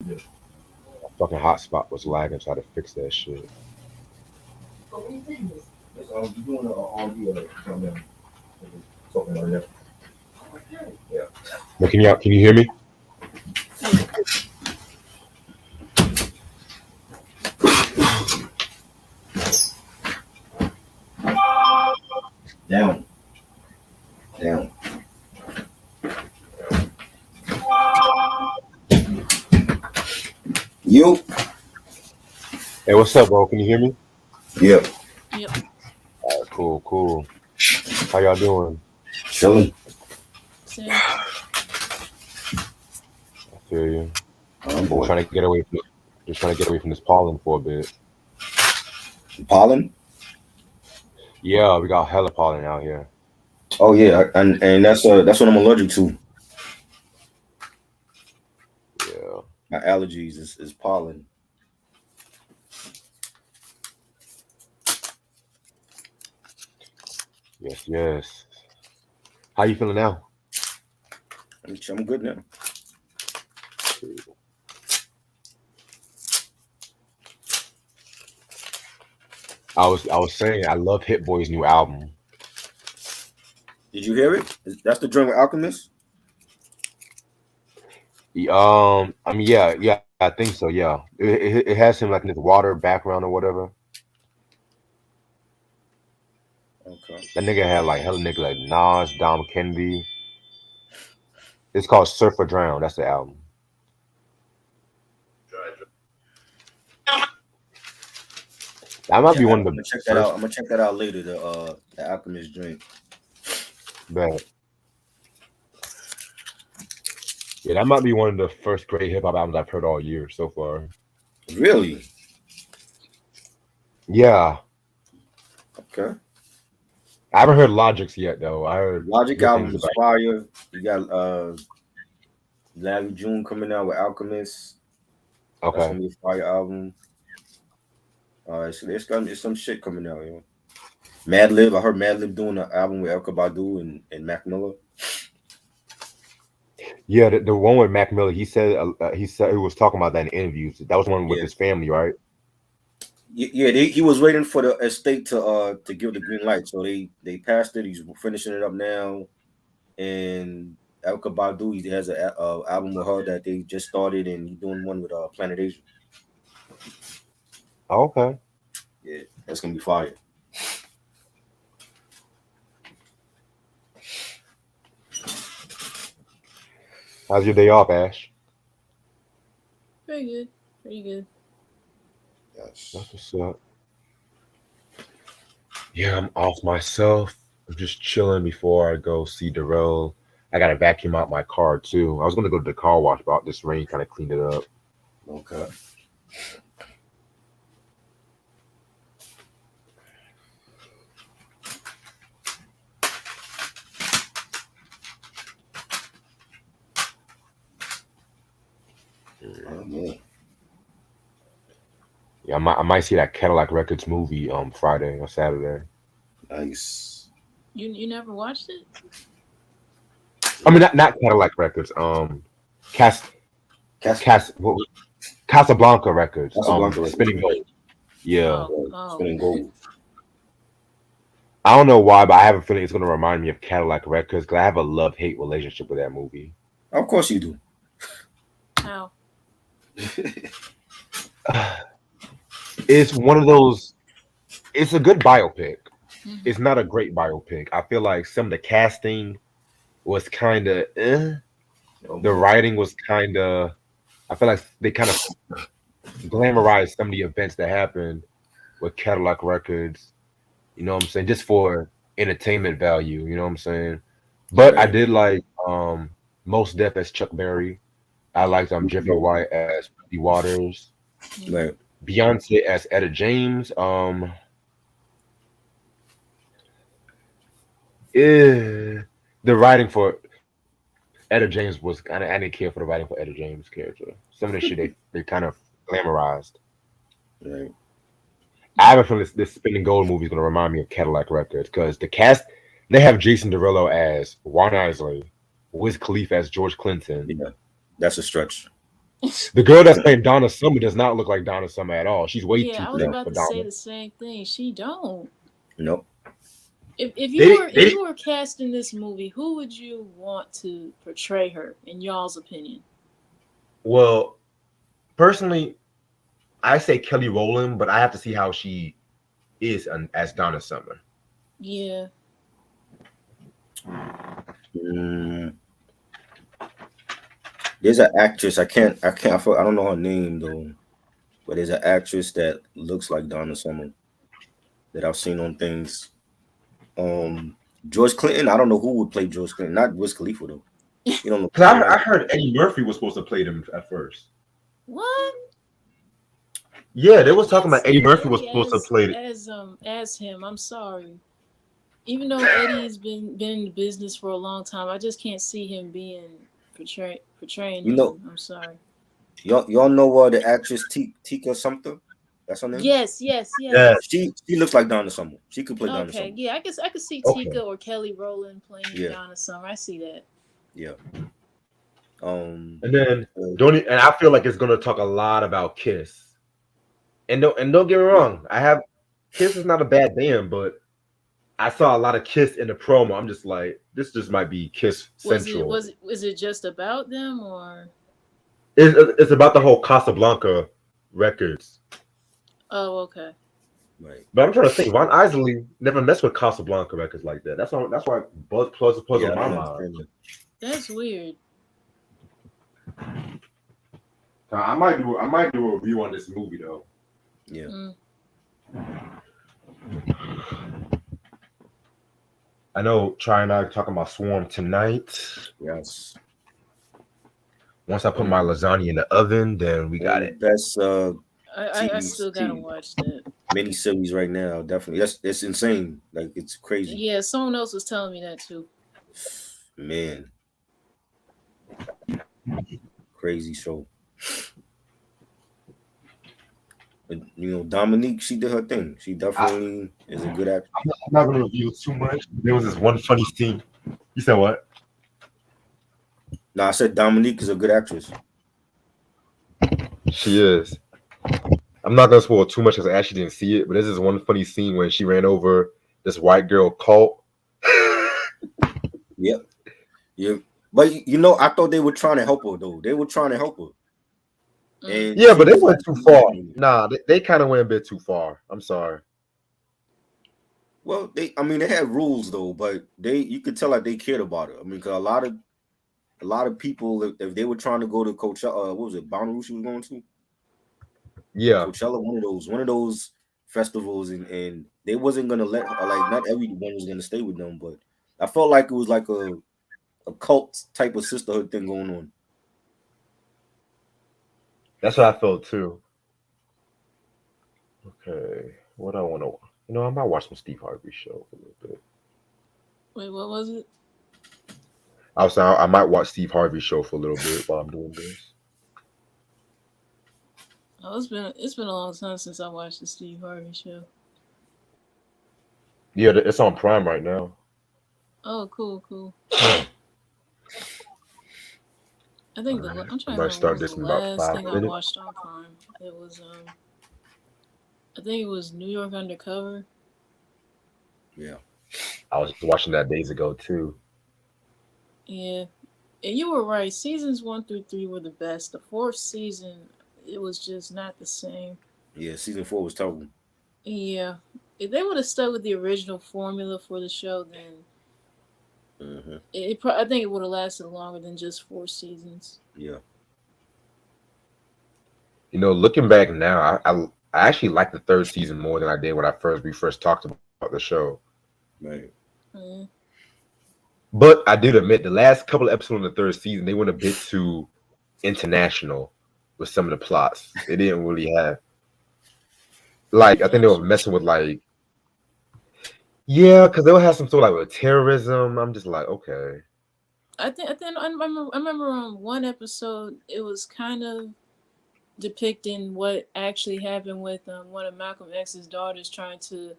Yeah. Fucking hotspot was lagging, so I had to fix that shit. That's you doing an R&B come down. Talking about that. Yeah. But can you hear me? Yeah. Down. Down. You. Hey, what's up, bro? Can you hear me? Yeah. Yep. All right, cool, cool. How y'all doing? Chilling. Same. I feel you. Oh Just boy. trying to get away from just trying to get away from this pollen for a bit. Pollen. Yeah, we got hella pollen out here. Oh yeah, and that's what I'm allergic to. Yeah. My allergies is pollen. Yes, yes. How you feeling now? I'm good now. I was saying I love Hit Boy's new album. Did you hear it? That's the joint with Alchemist. I mean, yeah, I think so. Yeah, it has him like in this water background or whatever. Okay. That nigga had like hella nigga like Nas, Dom Kennedy. It's called Surf or Drown. That's the album. That might Yeah, be I'm one of the gonna check that out. first. I'm gonna check that out later. The Alchemist joint. But yeah, that might be one of the first great hip hop albums I've heard all year so far. Really? Yeah, Okay. I haven't heard Logic's yet though. I heard Logic good album things is about. fire. You got Larry June coming out with Alchemist. That's Okay. gonna be a fire album. So there's gonna be some shit coming out, you know. Madlib, I heard Madlib doing an album with Erykah Badu and Mac Miller. Yeah, the one with Mac Miller. He said he was talking about that in interviews. That was one with Yeah, his family, right? yeah. He was waiting for the estate to give the green light, so they passed it. He's finishing it up now, and Erykah Badu he has an album with her that they just started, and he's doing one with Planet Asia. Okay. Yeah, that's gonna be fire. How's your day off, Ash? Pretty good. Pretty good. Yes. That's what's up. Yeah, I'm off myself. I'm just chilling before I go see Darrell. I gotta vacuum out my car too. I was gonna go to the car wash, but this rain kind of cleaned it up. Okay. Oh, man. Yeah, I might see that Cadillac Records movie Friday or Saturday. Nice. You never watched it? I mean not Cadillac Records. Cas Cas- Cas what was Casablanca Records. Casablanca Records. Spinning Gold. Yeah. Oh, Right. oh, Spinning gold. I don't know why, but I have a feeling it's gonna remind me of Cadillac Records because I have a love-hate relationship with that movie. Of course you do. how? It's one of those. It's a good biopic. Hmm. It's not a great biopic. I feel like some of the casting was kind of. Oh The boy. writing was kind of. I feel like they kind of glamorized some of the events that happened with Cadillac Records. You know what I'm saying? Just for entertainment value. You know what I'm saying? But I Right. did like Most Def as Chuck Berry. I liked Jeffrey White as Muddy Waters. Hmm. Right. Beyonce as Etta James. The writing for Etta James was I didn't care for the writing for Etta James' character. Some of the shit they kind of glamorized. Right. I have a feeling this Spinning Gold movie is gonna remind me of Cadillac Records because the cast they have Jason Derulo as Juan Isley, Wiz Khalifa as George Clinton. Yeah. That's a stretch. The girl that's playing Donna Summer does not look like Donna Summer at all. She's way Yeah, too I was thin No, about for to say Donna. the same thing. She don't. no. If They you were casting this movie, who would you want to portray her in y'all's opinion? well, personally, I say Kelly Rowland, but I have to see how she is as Donna Summer. Yeah. Mm, there's an actress. I don't know her name though. But there's an actress that looks like Donna Summer that I've seen on things. Um, George Clinton. I don't know who would play George Clinton. Not Wiz Khalifa though. You don't Because look I like. heard Eddie Murphy was supposed to play them at first. What? Yeah, they I was talking can't about see Eddie Murphy was Eddie supposed to play it. as him. I'm sorry. Even though Eddie's been in the business for a long time, I just can't see him being portraying You know, him. I'm sorry. y'all know the actress Tika something. That's her name. Yes, yes, Yeah. yes. She looks like Donna Summer. She could play Donna Okay, Summer. yeah, I could see Okay. Tika or Kelly Rowland playing Yeah, Donna Summer. I see that. yeah. Um, And then uh, and I feel like it's gonna talk a lot about Kiss. And don't get me yeah. wrong, I have Kiss is not a bad band, but I saw a lot of Kiss in the promo. I'm just like, this just might be Kiss Central. Was it just about them or? It's about the whole Casablanca records. Oh, okay. Right. But I'm trying to think. Ron Isley never messed with Casablanca records like that. That's why Buzz Plus Yeah, on I my don't mind. understand that. That's weird. I might do a review on this movie though. Yeah. Mm. I know Try and I are talking about Swarm tonight. Yes. Once I put my lasagna in the oven, then we got One of it. the best I still gotta TV watch that. mini series right now. Definitely. That's insane. Like it's crazy. Yeah, someone else was telling me that too. Man, crazy show. But, Dominique, she did her thing. She definitely is a good actor. I'm not gonna review too much. There was this one funny scene. You said what? No, I said Dominique is a good actress. She is. I'm not gonna spoil too much because I actually didn't see it, but there's this one funny scene when she ran over this white girl cult. Yep. Yeah. But I thought they were trying to help her though. They were trying to help her. Mm. And Yeah, she but they was went like, too far. Nah, they kind of went a bit too far. I'm sorry. well, they had rules though, but you could tell like they cared about it. I mean, cause a lot of people, if they were trying to go to Coachella, what was it, Bonnaroo she was going to? Yeah, Coachella, one of those festivals, and they wasn't gonna let her, like, not everyone was gonna stay with them, but I felt like it was like a cult type of sisterhood thing going on. that's what I felt too. Okay, what I want to, I might watch some Steve Harvey show for a little bit. Wait, what was it? I might watch Steve Harvey show for a little bit while I'm doing this. Oh, it's been a long time since I watched the Steve Harvey show. Yeah, it's on Prime right now. Oh, cool, cool. I think All right, I'm I trying to might remember what start was the this in about last five thing I minutes. watched on Prime. It was I think it was New York Undercover. Yeah, I was watching that days ago too. Yeah, and you were right. Seasons 1 through 3 were the best. The fourth season, it was just not the same. yeah. Season 4 was terrible. Yeah, if they would have stuck with the original formula for the show, then Hmm. I think it would have lasted longer than just 4 seasons. Yeah, Looking back now, I actually like the third season more than I did when we first talked about the show. right. Mm. But I did admit the last couple of episodes of the third season they went a bit too international with some of the plots. They didn't really have I think they were Gotcha. messing with yeah, because they'll have some sort of with terrorism. I'm just like, okay. I remember on one episode it was kind of depicting what actually happened with one of Malcolm X's daughters trying to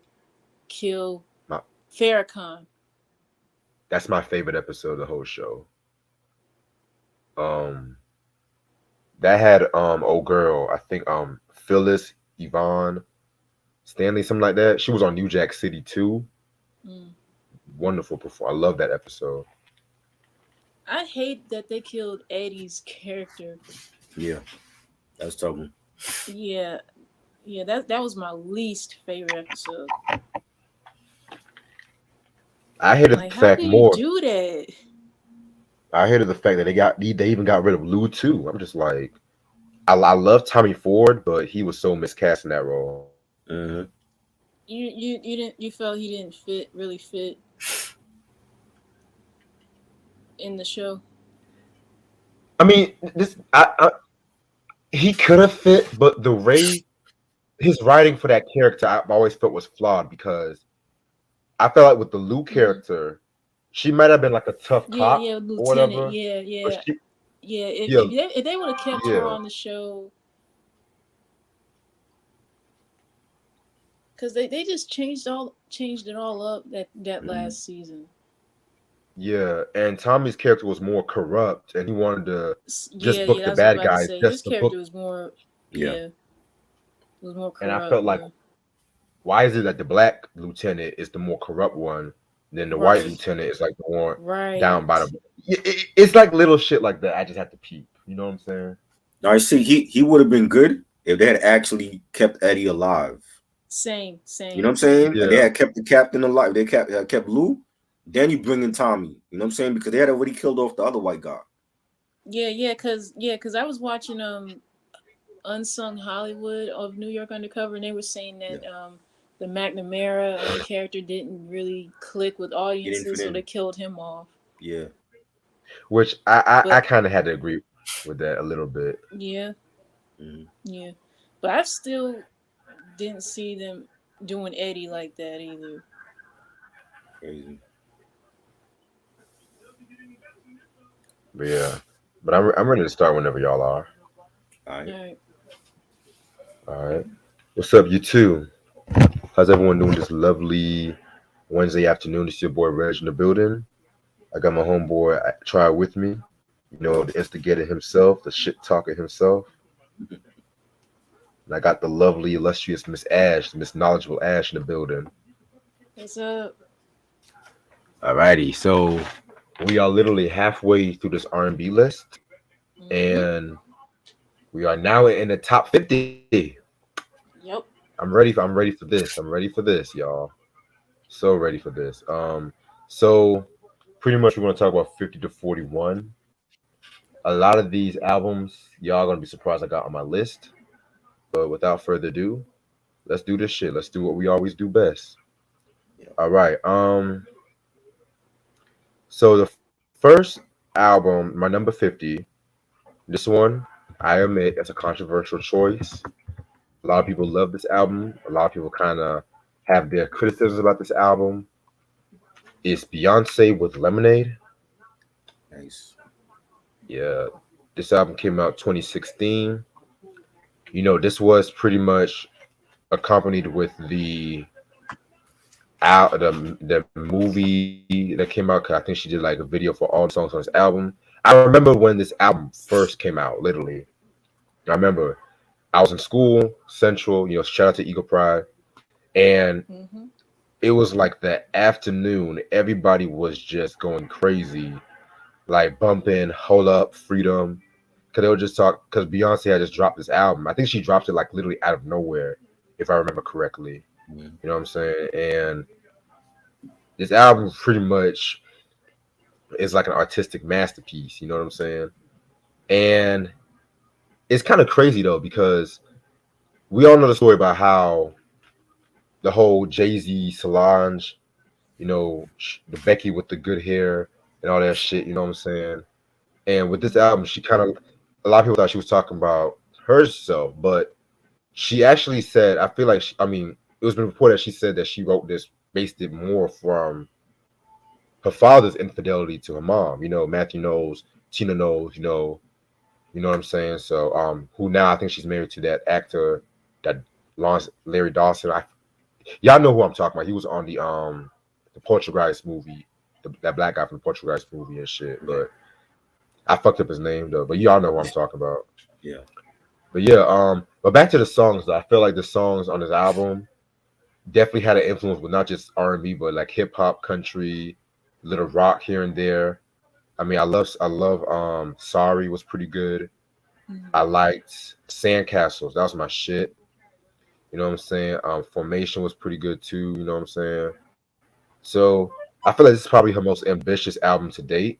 kill My, Farrakhan. that's my favorite episode of the whole show. That had old girl, I think Phyllis Yvonne Stanley, something like that. She was on New Jack City too. Mm. Wonderful perform. I love that episode. I hate that they killed Eddie's character. Yeah, that's trouble. Yeah, yeah, that was my least favorite episode. I hated Like, the how fact could you more. do that? I hated the fact that they even got rid of Lou too. I'm just like, I love Tommy Ford, but he was so miscast in that role. Hmm. You felt he didn't fit in the show. I mean, he could have fit, but the way his writing for that character, I've always felt was flawed because I felt like with the Lou Mm. character, she might have been like a tough Yeah, cop yeah, or Lieutenant. whatever, Yeah, but yeah, she, yeah. yeah, If they would have kept her yeah, on the show, because they just changed it all up that Hmm. last season. yeah. And Tommy's character was more corrupt, and he wanted to Yeah, just book yeah. the That's what I was bad about to guys say. His just to character book. was more, Yeah. yeah, was more And I corrupt. felt like, Yeah, why is it that the black lieutenant is the more corrupt one, then the white right, lieutenant is like the one down by right. the? It's like little shit like that. I just have to peep. You know what I'm saying? Now I see he would have been good if they had actually kept Eddie alive. Same, You know what same. I'm saying? And they Yeah, had kept the captain alive. They kept Lou. Then you bring in Tommy. You know what I'm saying? Because they had already killed off the other white guy. Cause I was watching Unsung Hollywood of New York Undercover, and they were saying Yeah, that the McNamara character didn't really click with he didn't fit audiences, so they in. killed him off. Yeah. which I But kind of had to agree with that a little bit. yeah, Hmm. yeah. But I still didn't see them doing Eddie like that either. Crazy. But yeah, but I'm ready to start whenever y'all are. All All right. right. All right. What's up, you two? How's everyone doing this lovely Wednesday afternoon? It's your boy Reg in the building. I got my homeboy Try with me. You know, the instigator himself, the shit talker himself. And I got the lovely, illustrious Miss Ash, Miss Knowledgeable Ash in the building. What's up? Alrighty, so we are literally halfway through this R&B list, Mm-hmm. and we are now in the top 50. Yep. I'm ready for this. I'm ready for this, y'all. So ready for this. So pretty much we're gonna talk about 50 to 41. A lot of these albums, y'all gonna be surprised I got on my list. But without further ado, let's do this shit. Let's do what we always do best. Yeah. All right. So the first album, my number 50, this one, I admit, it's a controversial choice. A lot of people love this album. A lot of people kind of have their criticisms about this album. It's Beyonce with Lemonade. Nice. Yeah, this album came out 2016. You know, this was pretty much accompanied with the movie that came out. 'Cause I think she did like a video for all the songs on this album. I remember when this album first came out. Literally, I remember I was in school, Central. You know, shout out to Eagle Pride, and Mm-hmm. it was like the afternoon. Everybody was just going crazy, like bumping "Hold Up," "Freedom," because they were just talk. Because Beyonce had just dropped this album. I think she dropped it like literally out of nowhere, if I remember correctly. Mhm. You know what I'm saying? And this album pretty much is like an artistic masterpiece. You know what I'm saying? And it's kind of crazy though because we all know the story about how the whole Jay-Z Solange, you know, the Becky with the good hair and all that shit. You know what I'm saying? And with this album, she kind of a lot of people thought she was talking about herself, but she actually said, I feel like I mean, it was been reported that she said that she wrote this based it more from her father's infidelity to her mom. You know, Matthew knows, Tina knows, you know what I'm saying? So, who now I think she's married to that actor that Lawrence Larry Dawson. Y'all know who I'm talking about. He was on the Portuguese movie, that black guy from the Portuguese movie and shit. Yeah. But I fucked up his name though. But y'all know who I'm talking about. Yeah, But yeah, but back to the songs though. I feel like the songs on this album definitely had an influence with not just R&B, but like hip hop, country, little rock here and there. I mean, I love Sorry was pretty good. I Mhm. liked Sandcastles. That was my shit. You know what I'm saying? Formation was pretty good too, you know what I'm saying? So I feel like this is probably her most ambitious album to date.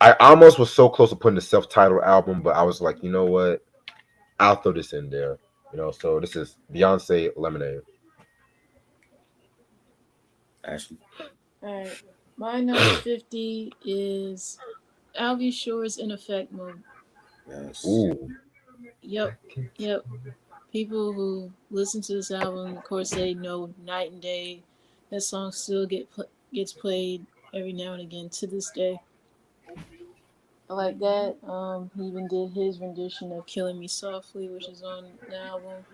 I almost was so close to putting the self-titled album, but I was like, you know what? I'll throw this in there. You know, so this is Beyonce Lemonade. actually, All right. My number 50 is Alvy Shore's In Effect Mode. yes. Ooh. Yep. Yep. People who listen to this album, of course, they know Night and Day. That song still gets played every now and again to this day. I like that. He even did his rendition of "Killing Me Softly," which is on the album,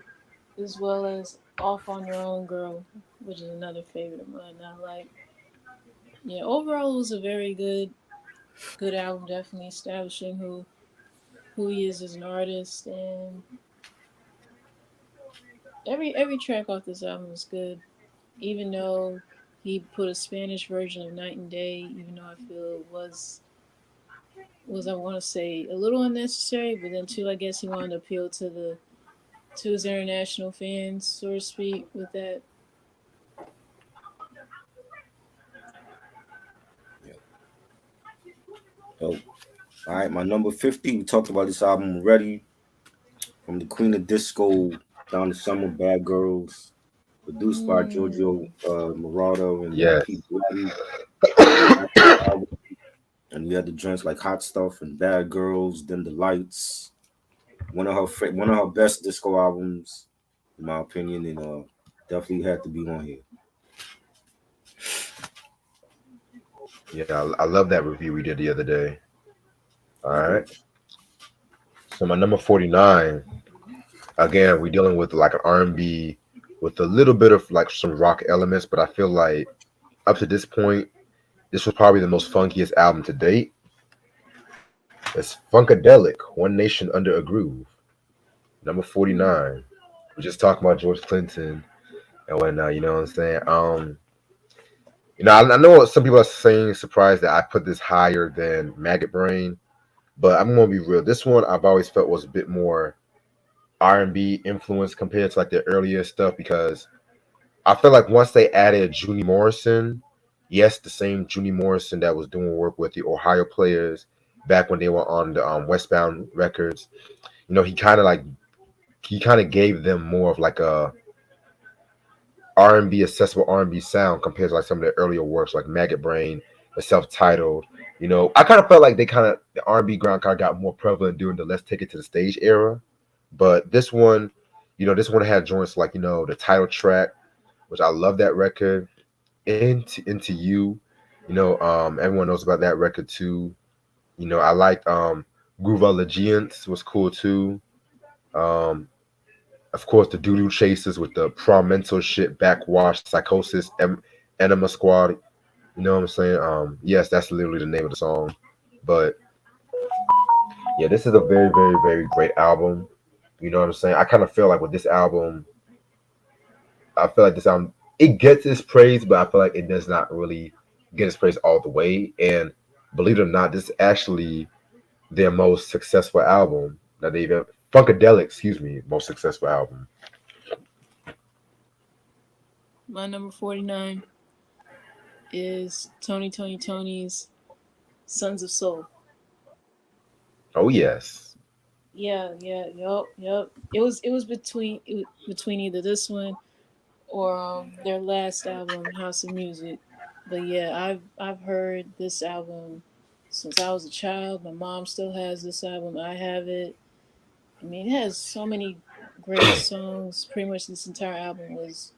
as well as "Off on Your Own Girl," which is another favorite of mine. I like. Yeah, overall, it was a very good album. Definitely establishing who he is as an artist, and every track off this album is good. Even though he put a Spanish version of Night and Day, even though I feel it was I want to say a little unnecessary, but then too I guess he wanted to appeal to his international fans, so to speak, with that. Yeah. So, all right, my number 50. We talked about this album already. From the Queen of Disco down to Summer Bad Girls, produced by Giorgio Mm. Moroder and Yes. Pete Blatty. And we had the joints like Hot Stuff and Bad Girls, Dim the Lights. One of her best disco albums, in my opinion, and definitely had to be on here. Yeah, I love that review we did the other day. All It's right. good. So my number 49, again, we're dealing with like an R&B with a little bit of like some rock elements, but I feel like up to this point, this was probably the most funkiest album to date. It's Funkadelic, One Nation Under a Groove, number Mm. 49. We're just talking about George Clinton and whatnot, you know what I'm saying? I know some people are saying surprised that I put this higher than Maggot Brain, but I'm gonna be real. This one I've always felt was a bit more R&B influence compared to like the earlier stuff because I feel like once they added Junie Morrison, yes, the same Junie Morrison that was doing work with the Ohio Players back when they were on the Westbound Records. You know, he kind of gave them more of like a R&B accessible R&B sound compared to like some of their earlier works like Maggot Brain, the self-titled. You know, I kind of felt like the R&B ground kind of got more prevalent during the Let's Take It to the Stage era, but this one had joints like the title track, which I love that record, into you. Everyone knows about that record too. I liked Groove Allegiance was cool too. Um, of course, the Doodoo Chasers with the Prom Mental shit, Backwash, Psychosis, Enema Squad. You know what I'm saying? Yes, that's literally the name of the song. But yeah, this is a very, very, very great album. You know what I'm saying? I kind of feel like with this album, I feel like this album it gets its praise, but I feel like it does not really get its praise all the way. And believe it or not, this is actually their most successful album that they've ever. Funkadelic, excuse me, most successful album. My number 49 is Tony's Sons of Soul. Oh yes. Yep. It was between either this one or their last album, House of Music. But yeah, I've heard this album since I was a child. My mom still has this album. I have it. I mean, it has so many great songs. Pretty much this entire album was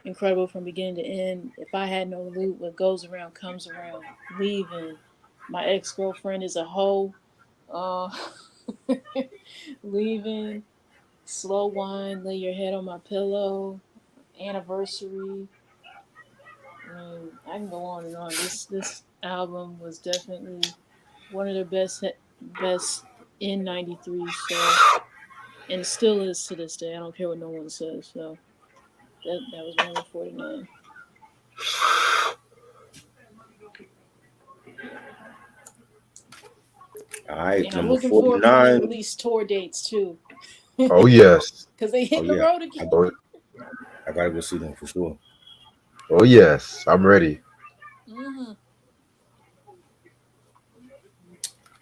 incredible from beginning to end. If I had no loot, what goes around comes around. Leaving. My ex girlfriend is a hoe. Uh, leaving. Slow wine. Lay your head on my pillow. Anniversary. I mean, I can go on and on. This album was definitely one of their best, in '93. So, and still is to this day. I don't care what no one says. So that was my number 49. All right, And I'm number looking forward for these 49. release tour dates too, Oh yes. because they Oh hitting the yeah, road again. Oh, I gotta go see them for sure. oh yes. I'm ready. Hmm.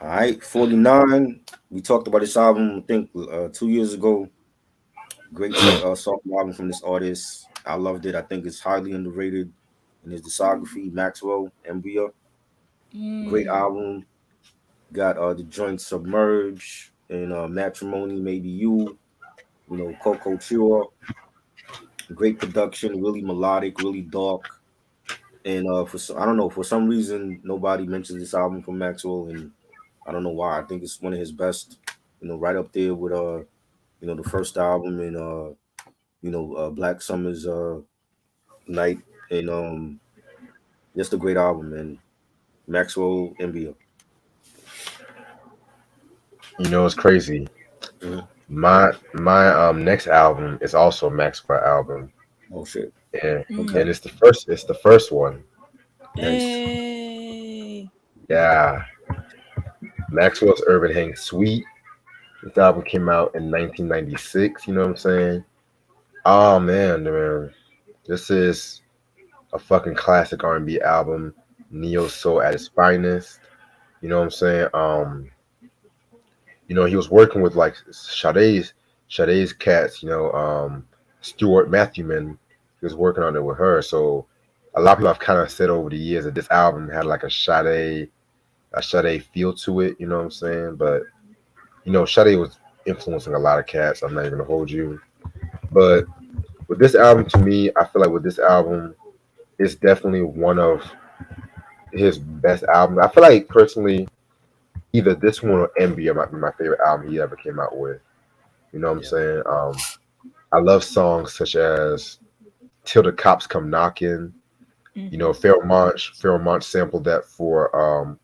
All right, 49. We talked about this album, I think, 2 years ago. Great song album from this artist. I loved it. I think it's highly underrated in his discography. Maxwell Mbia. Great Mm. album. Got the joint Submerge and Matrimony, Maybe You. Coco Chua. Great production, really melodic, really dark. And I don't know, for some reason nobody mentions this album from Maxwell, and I don't know why. I think it's one of his best. Right up there with the first album and Black Summer's Night, and just a great album, man. Maxwell Mbia. It's crazy. Mhm. My next album is also a Maxwell album, Oh shit. and Mm. Okay. and it's the first one. Nice. Hey. Yeah, Maxwell's Urban Hang Suite. This album came out in 1996. You know what I'm saying? Oh man, this is a fucking classic R&B album, neo soul at its finest. You know what I'm saying? He was working with like Sade's cats. Stuart Matthewman. He was working on it with her. So a lot of people have kind of said over the years that this album had like a Sade feel to it. You know what I'm saying? But Sade was influencing a lot of cats. I'm not even gonna hold you. But with this album, to me, I feel like with this album, it's definitely one of his best albums. I feel like personally, either this one or Envy might be my favorite album he ever came out with. You know what I'm Yeah. saying? I love songs such as "Till the Cops Come Knocking." Hmm. Pharoah sampled that for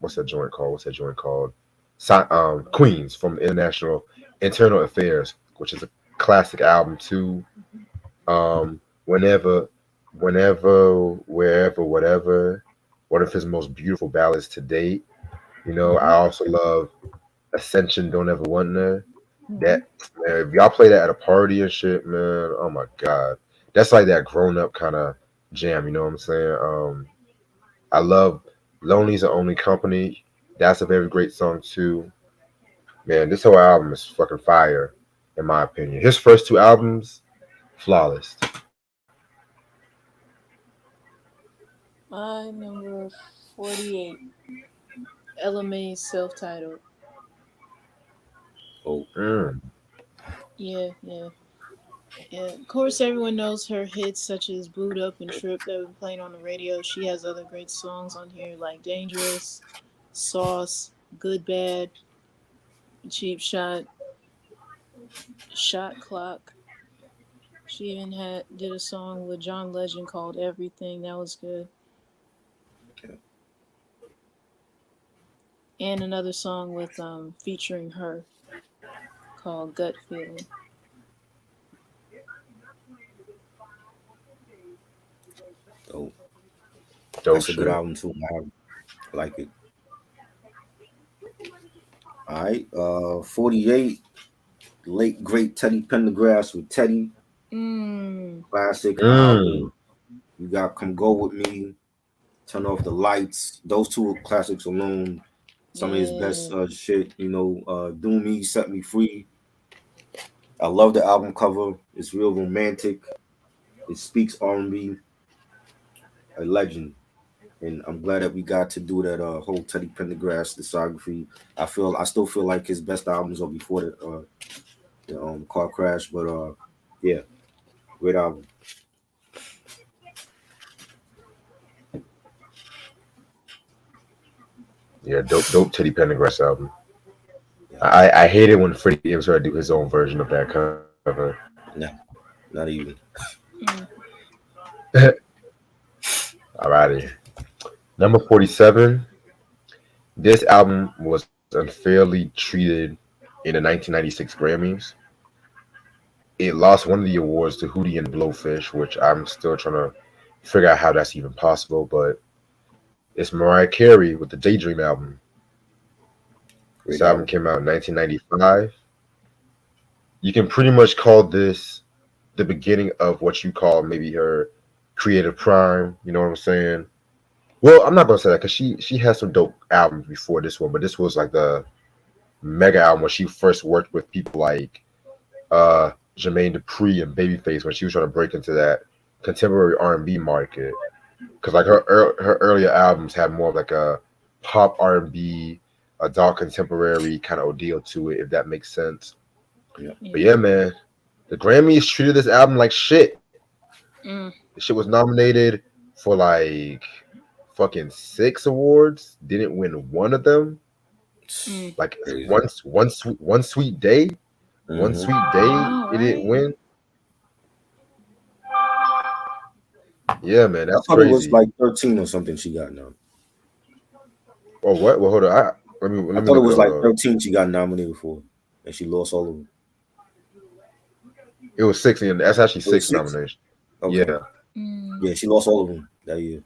what's that joint called? Queens from Internal Affairs, which is a classic album too. Whenever, wherever, whatever. One of his most beautiful ballads to date. I Hmm. also love Ascension. Don't ever wonder. Hmm. That man, if y'all play that at a party and shit, man, oh my god, that's like that grown up kind of jam. You know what I'm saying? I love Lonely's the Only Company. That's a very great song too. Man, this whole album is fucking fire, in my opinion. His first two albums, flawless. My number 48. LMA's self-titled. Oh, Mm. Yeah, yeah. Yeah, of course, everyone knows her hits such as Boot Up and Trip that we've been playing on the radio. She has other great songs on here like Dangerous, Sauce, Good Bad, Cheap Shot, Shot Clock. She even did a song with John Legend called Everything. That was good. yeah. And another song with featuring her called Gut Feeling. Oh, Dope that's a good shit. album too. I like it. All right. 48. Late great Teddy Pendergrass with Teddy. Mmm. Classic Mm. album. You got Come Go With Me, Turn Off the Lights. Those two classics alone. Some of his best Yeah. shit. Do Me, Set Me Free. I love the album cover. It's real romantic. It speaks R&B. A legend. And I'm glad that we got to do that whole Teddy Pendergrass discography. I still feel like his best albums are before the car crash, but yeah, great album. Yeah, dope Teddy Pendergrass album. Yeah, I hate it when Freddie Gibbs try to do his own version of that cover. no, not even. Mm. Alrighty. Number 47. This album was unfairly treated in the 1996 Grammys. It lost one of the awards to Hootie and the Blowfish, which I'm still trying to figure out how that's even possible. But it's Mariah Carey with the Daydream album. This Great album album. came out in 1995. You can pretty much call this the beginning of what you call maybe her creative prime. You know what I'm saying? Well, I'm not gonna say that because she had some dope albums before this one, but this was like the mega album when she first worked with people like Jermaine Dupri and Babyface when she was trying to break into that contemporary R&B market. Because like her earlier albums had more of like a pop R&B, adult contemporary kind of deal to it, if that makes sense. Yeah. But Yeah. yeah, man, the Grammys treated this album like shit. Mm. The shit was nominated for like fucking 6 awards, didn't win one of them. Mm. Like Crazy. one sweet day, one Mm-hmm. sweet I day, know, it didn't right? win. Yeah, man, I that's thought it was crazy. like 13 or something she got now. Oh, what? Well, hold on. I Let me thought it look it was up. like 13 she got nominated for, and she lost all of them. It was 6, and that's actually It was six six? nominations. Okay. Yeah, Mm. Yeah, she lost all of them that year.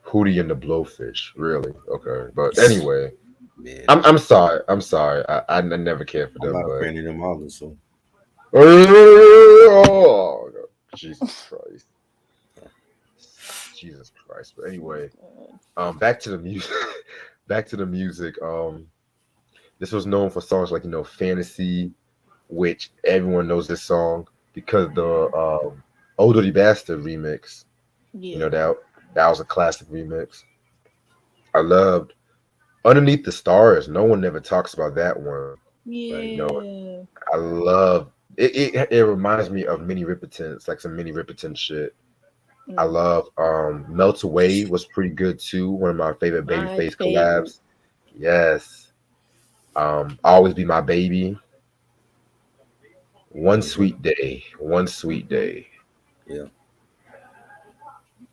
Hootie and the Blowfish. Really? Okay. But anyway, Man, I'm sorry. I'm sorry. I never cared for I'm them, not a but fan of them either, so oh, Jesus Christ. Jesus Christ. But anyway, God. back to the music. Back to the music. This was known for songs like Fantasy, which everyone knows this song because the Old Dirty Bastard remix. You Yeah. know that was a classic remix. I loved Underneath the Stars. No one ever talks about that one, but Yeah. I love it. It reminds me of mini Rippertons, like some mini Ripperton shit. I Mm. love Melt Away was pretty good too. One of my favorite My Babyface favorite. collabs. Yes. Always Be My Baby. One hmm Sweet Day. One Sweet Mm-hmm. Day. yeah.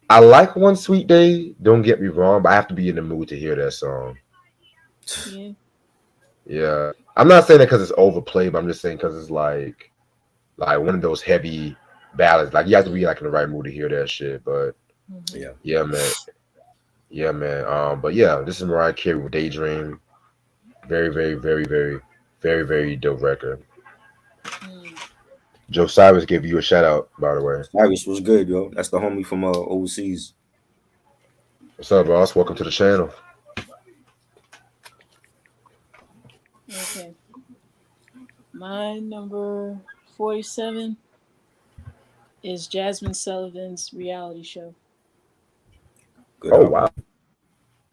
I like One Sweet Day. Don't get me wrong, but I have to be in the mood to hear that song. Yeah. Yeah, I'm not saying that because it's overplayed, but I'm just saying because it's like one of those heavy ballads. Like you have to be like in the right mood to hear that shit. But Mm-hmm. Yeah. yeah, man. Yeah, man. But yeah, this is Mariah Carey with Daydream. Very, very, very, very, very, very dope record. Mm. Joe Cyrus gave you a shout out, by the way. Cyrus was good, yo. That's the homie from overseas. What's up, boss? Welcome to the channel. Okay. My number 47 is Jasmine Sullivan's reality show. Good Oh album. wow,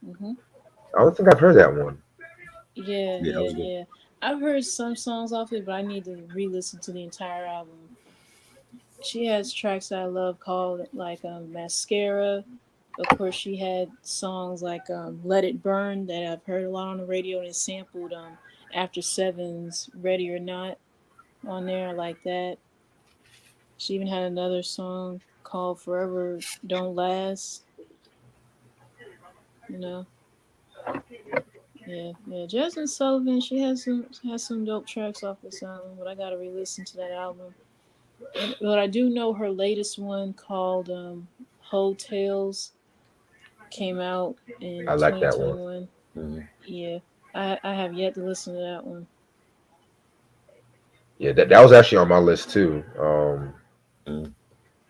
Mm-hmm. I don't think I've heard that one. Yeah, Yeah, that yeah, was good. yeah. I've heard some songs off it, but I need to re-listen to the entire album. She has tracks that I love called like Mascara. Of course, she had songs like Let It Burn that I've heard a lot on the radio and it sampled After Seven's Ready or Not on there like that. She even had another song called Forever Don't Last, you know. Yeah, yeah. Jasmine Sullivan, she has some dope tracks off this album, but I gotta re-listen to that album. But I do know her latest one called Hotels came out in I like that one. 2021. hmm Yeah, I have yet to listen to that one. Yeah, that was actually on my list too. hmm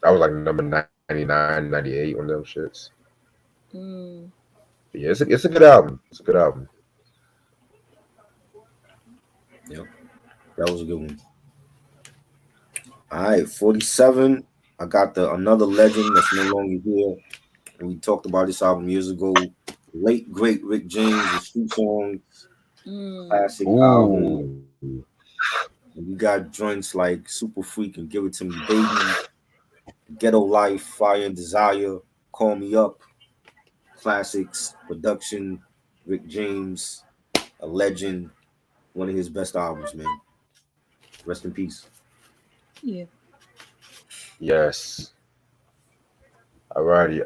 That was like number 99, 98 on them shits. Mm, But yeah, it's a good album. It's a good album. Yep, that was a good one. All right, 47. I got the another legend that's no longer here. We talked about this album years ago. Late great Rick James with Street Songs, mm, classic album. Ooh, And you got joints like Super Freak and Give It to Me Baby, Ghetto Life, Fire and Desire, Call Me Up, classics, production, Rick James, a legend, one of his best albums, man. Rest in peace. yeah. yes. Alrighty.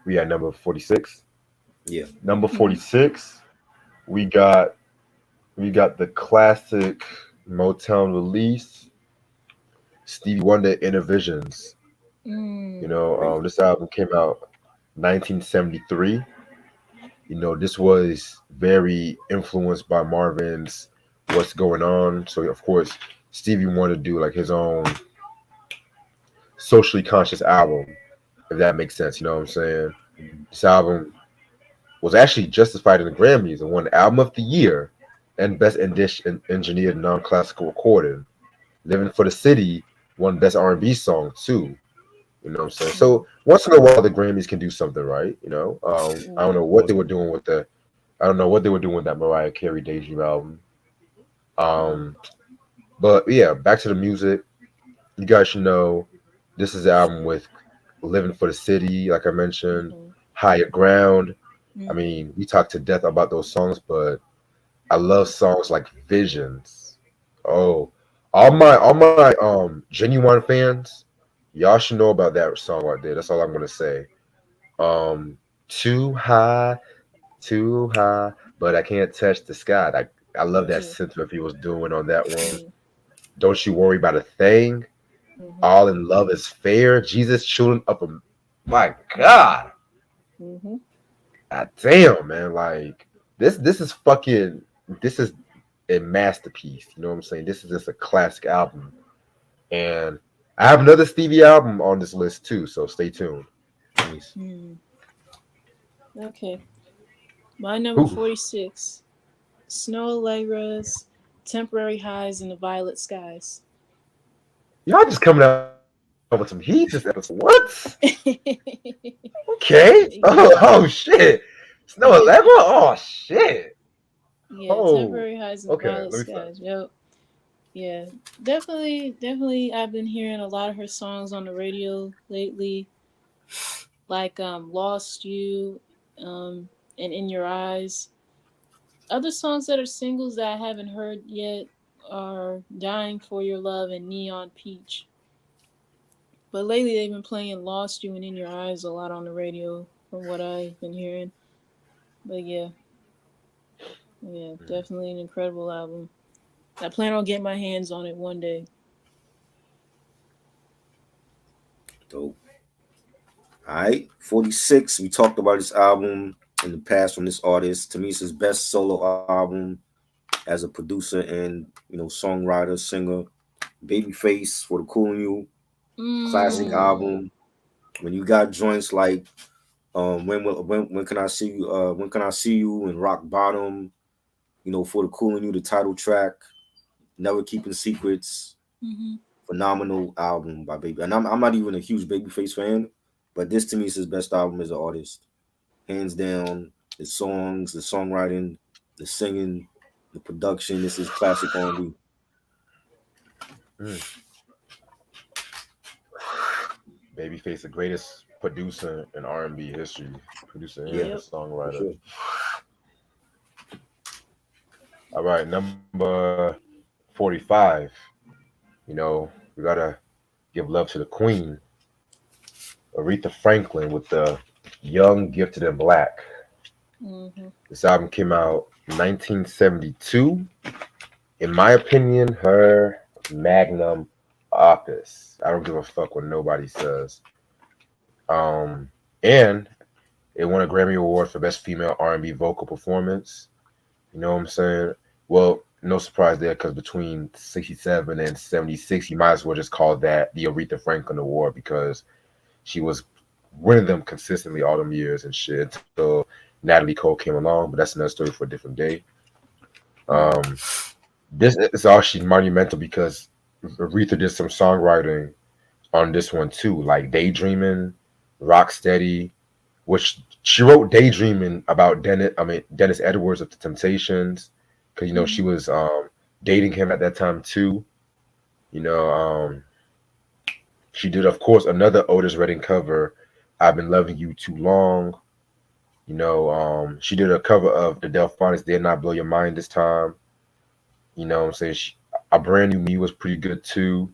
We at number 46. Yeah. Number Mm-hmm. 46, we got We got the classic Motown release, Stevie Wonder Inner Visions. Great. This album came out 1973. This was very influenced by Marvin's What's Going On. So of course, Stevie wanted to do like his own socially conscious album, if that makes sense. You know what I'm saying? This album was actually justified in the Grammys and won Album of the Year and Best Engineered Non-Classical Recording. Living for the City won Best R&B Song too. You know what I'm saying? So once in a while, the Grammys can do something right. I don't know what they Most were doing with the, I don't know what they were doing with that Mariah Carey Daydream album. Um, but yeah, back to the music. You guys should know this is an album with Living for the City, like I mentioned, Higher Ground. I mean, we talked to death about those songs, but I love songs like Visions. Oh, all my genuine fans, y'all should know about that song right there. That's all I'm gonna say. Um, too high, too high, but I can't touch the sky. I love that sentiment he was doing on that one. Don't you worry about a thing. All in love is fair. Jesus, children up a my God. God damn, man. Like this is fucking this is a masterpiece. You know what I'm saying? This is just a classic album. And I have another Stevie album on this list too, so stay tuned. Peace. Okay. My number Ooh, 46, Snow Allegra's Temporary Highs in the Violet Skies. y'all just coming out with some heat this episode. What? Okay. Oh shit. Snow Allegra? Oh shit. Yeah, Oh. Temporary Highs in the Okay, Violet let me start. Skies. Yep. Yeah, definitely. I've been hearing a lot of her songs on the radio lately, like "Lost You," and "In Your Eyes." Other songs that are singles that I haven't heard yet are "Dying for Your Love" and "Neon Peach." But lately they've been playing "Lost You" and "In Your Eyes" a lot on the radio, from what I've been hearing. But yeah, definitely an incredible album. I plan on getting my hands on it one day. dope. All right, 46. We talked about this album in the past from this artist. To me, it's his best solo album as a producer and songwriter, singer. Babyface for the Cool and You, classic Mm. album. When you got joints like when can I see you? When can I see you? And Rock Bottom. For the Cool and You, the title track. Never Keeping Secrets. Mm-hmm. Phenomenal album by Baby. And I'm not even a huge Babyface fan, but this to me is his best album as an artist, hands down. The songs, the songwriting, the singing, the production. This is classic R&B. Mm. Babyface, the greatest producer in R&B history, producer and Yeah, Yep. for songwriter. sure. All right, number 45. We gotta give love to the Queen, Aretha Franklin, with the Young, Gifted, and Black. Mm-hmm. This album came out 1972. In my opinion, her magnum opus. I don't give a fuck what nobody says. And it won a Grammy Award for Best Female R&B Vocal Performance. You know what I'm saying? Well, no surprise there, because between 67 and 76, you might as well just call that the Aretha Franklin Award, because she was winning them consistently all them years and shit until Natalie Cole came along. But that's another story for a different day. Um, this is actually monumental because Aretha did some songwriting on this one too, like Daydreaming, Rocksteady, which she wrote Daydreaming about Dennis Edwards of the Temptations, because she Mm-hmm. was dating him at that time too. You know, she did, of course, another Otis Redding cover, "I've Been Loving You Too Long." She did a cover of the Delphonics, "Did Not Blow Your Mind This Time." You know what I'm saying? A Brand New Me was pretty good too.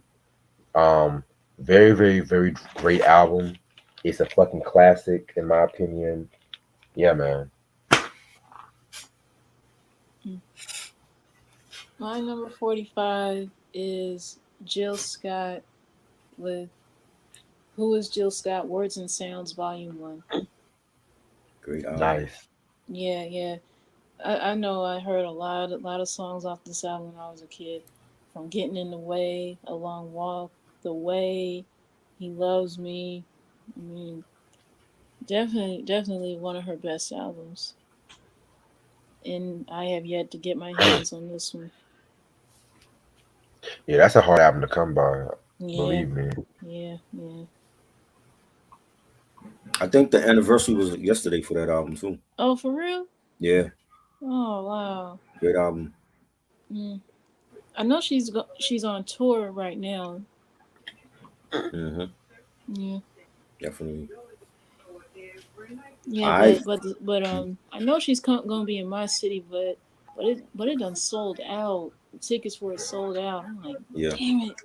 Um, Very, very, very great album. It's a fucking classic, in my opinion. Yeah, man. My number 45 is Jill Scott with Who is Jill Scott? Words and Sounds, Volume 1. Great album. Nice. Yeah, yeah. I know I heard a lot of songs off this album when I was a kid. From Getting in the Way, A Long Walk, The Way, He Loves Me. I mean, definitely one of her best albums. And I have yet to get my hands on this one. Yeah, that's a hard album to come by. Yeah, Believe me. yeah, yeah. I think the anniversary was yesterday for that album too. Oh, for real? Yeah, Oh, wow. great album. Mm. I know she's on tour right now. Hmm. Yeah, Definitely. yeah, All right. I know she's gonna be in my city, but it done sold out. The tickets for it sold out. I'm like, Yeah, damn it.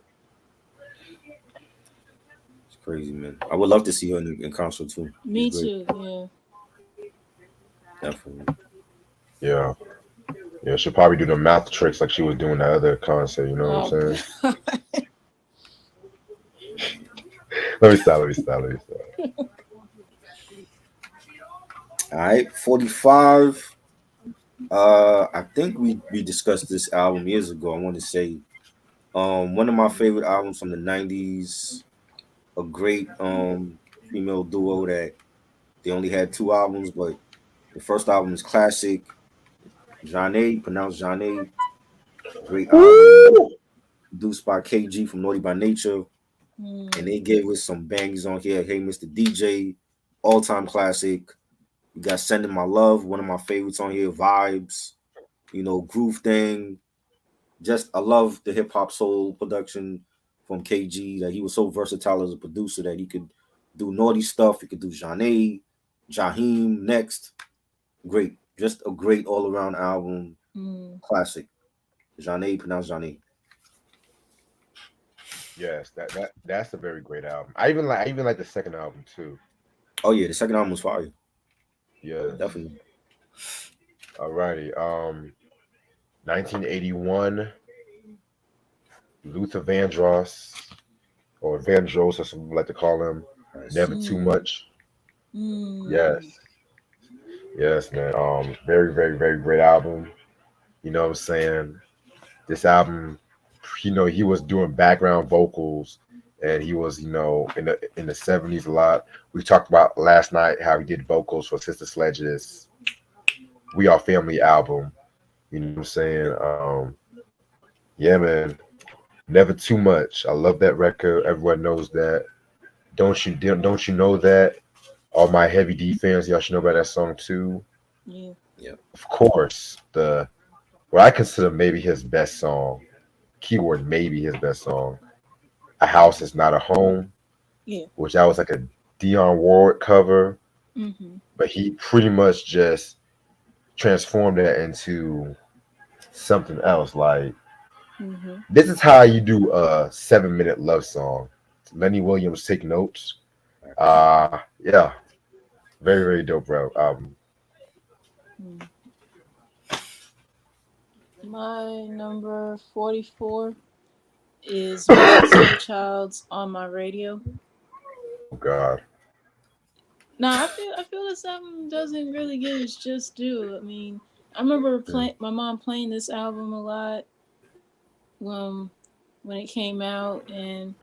it's crazy, man. I would love to see her in concert too. She's Me great. too. Yeah. Definitely. Yeah. Yeah, she'll probably do the mouth tricks like she was doing the other concert, you know what I'm Oh saying? god. Let me stop. All right. 45. I think we discussed this album years ago. I want to say, one of my favorite albums from the 90s. A great female duo that they only had two albums, but the first album is classic. Janae, pronounced Janae. Great album Woo! produced by KG from Naughty by Nature, and Mm, they gave us some bangers on here. Hey, Mr. DJ, all time classic. You got Sending My Love, one of my favorites on here. Vibes, Groove Thing. Just I love the hip hop soul production from KG. That he was so versatile as a producer that he could do naughty stuff. He could do Janae, Jaheim next. Great, just a great all around album. mm. Classic. Janae, pronounced Janae. Yes, that's a very great album. I even like the second album too. Oh yeah, the second album was fire. Yes. Definitely. Alrighty. 1981, Luther Vandross, or Vandross, as some people like to call him. Nice. Never Too Mm, Much. Yes. mm. Yes, man. Very, very, very great album. You know what I'm saying? This album, he was doing background vocals, and he was, in the 70s a lot. We talked about last night how he did vocals for Sister Sledge's We Are Family album. You know what I'm saying? Yeah, man. Never Too Much. I love that record. Everyone knows that. Don't you know that? All my Heavy D fans, y'all should know about that song too. Yeah. Yeah. Of course, the what I consider maybe his best song, keyword maybe his best song, A House Is Not a Home, Yeah. which that was like a Dionne Warwick cover, Mm-hmm. but he pretty much just transformed that into something else. Like, Mm-hmm. this is how you do a 7-minute love song. Lenny Williams, take notes. Yeah, very, very dope, bro. Mm. My number 44 is Destiny Child's On My Radio. Oh God. Now I feel this album doesn't really get its just due. I mean, I remember Mm. my mom playing this album a lot when when it came out, and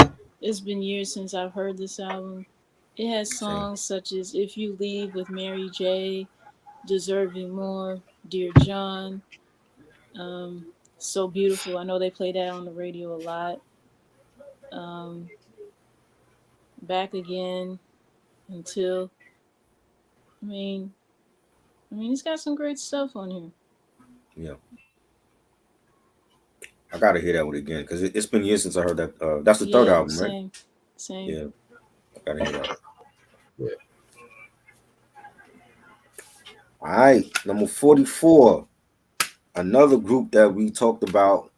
it's been years since I've heard this album. It has Same. songs such as "If You Leave" with Mary J, "Deserving More," "Dear John," um, "So Beautiful." I know they play that on the radio a lot. Um, "Back Again," "Until." I mean, it's got some great stuff on here. Yeah. I gotta hear that one again because it's been years since I heard that. That's the third Yeah, album, right? same, same. Yeah. I gotta hear that. Yeah. All right. Number 44. Another group that we talked about.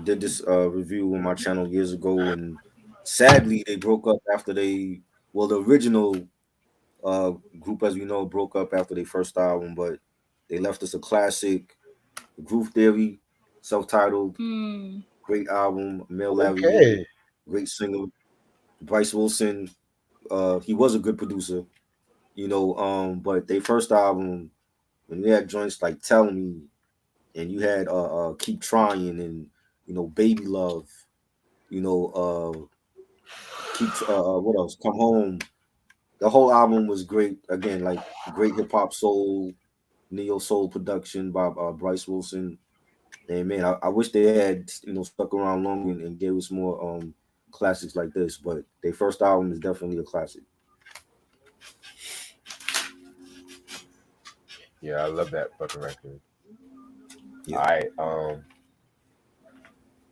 Did this review on my channel years ago, and sadly they broke up after the original uh group as we know broke up after their first album, but they left us a classic, Groove Theory. self-titled, Hmm. great album. Mel Larry Lee, Okay. great singer. Bryce Wilson, he was a good producer, but they first album when you had joints like Tell Me and you had Keep Trying and Baby Love, you know, keep what else? Come Home. The whole album was great. Again, like great hip hop soul, neo soul production by Bryce Wilson. And man, I wish they had stuck around longer and gave us more classics like this. But their first album is definitely a classic. Yeah, I love that fucking record. Yeah. All right.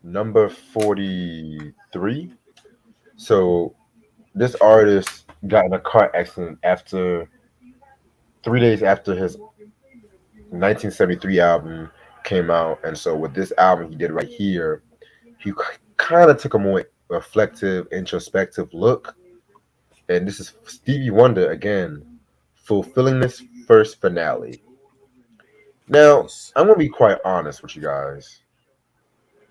Number 43. So this artist got in a car accident after 3 days after his 1973 album came out, and so with this album he did right here, he kind of took a more reflective, introspective look, and this is Stevie Wonder again, fulfilling this first finale. Now, Nice. I'm gonna be quite honest with you guys.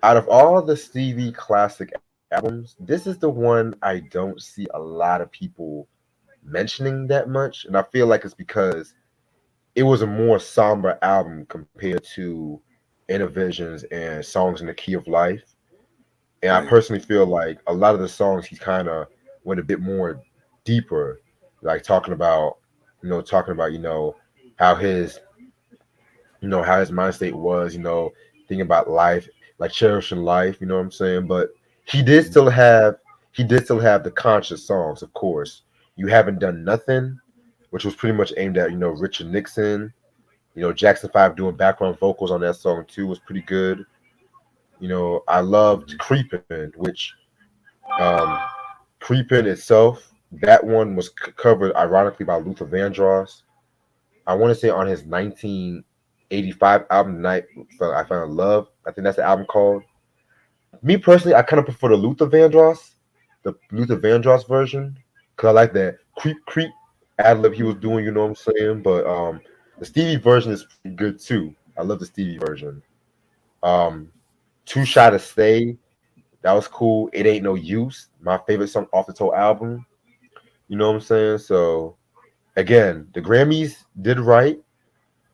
Out of all the Stevie classic albums, this is the one I don't see a lot of people mentioning that much, and I feel like it's because it was a more somber album compared to Innovisions and Songs in the Key of Life. And I Right. personally feel like a lot of the songs he kind of went a bit more deeper, like talking about how his how his mind state was, thinking about life, like cherishing life, you know what I'm saying? But he did Mhm. still have he did still have the conscious songs, of course. You Haven't Done Nothing, which was pretty much aimed at, Richard Nixon. Jackson 5 doing background vocals on that song too was pretty good. I loved Mhm. Creepin', which um Creepin' itself, that one was covered ironically by Luther Vandross. I want to say on his 1985 album, Night I Found Love. I think that's the album called. Me personally, I kind of prefer the Luther Vandross version, because I like that creep creep ad lib he was doing. You know what I'm saying? But the Stevie version is pretty good too. I love the Stevie version. Um, Two Shot of Stay, that was cool. It Ain't No Use, my favorite song off the whole album. You know what I'm saying? So again, the Grammys did right.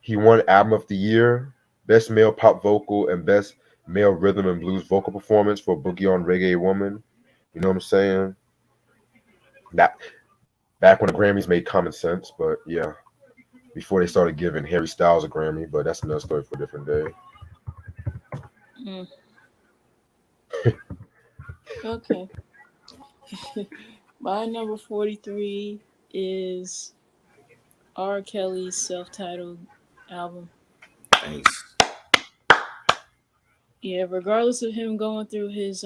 He won Album of the Year, Best Male Pop Vocal, and Best Male Rhythm and Blues Vocal Performance for Boogie on Reggae Woman. You know what I'm saying? That back when the Grammys made common sense, but yeah, before they started giving Harry Styles a Grammy, but that's another story for a different day. Mm. Okay. My number 43 is R. Kelly's self-titled album. Nice. Yeah, regardless of him going through his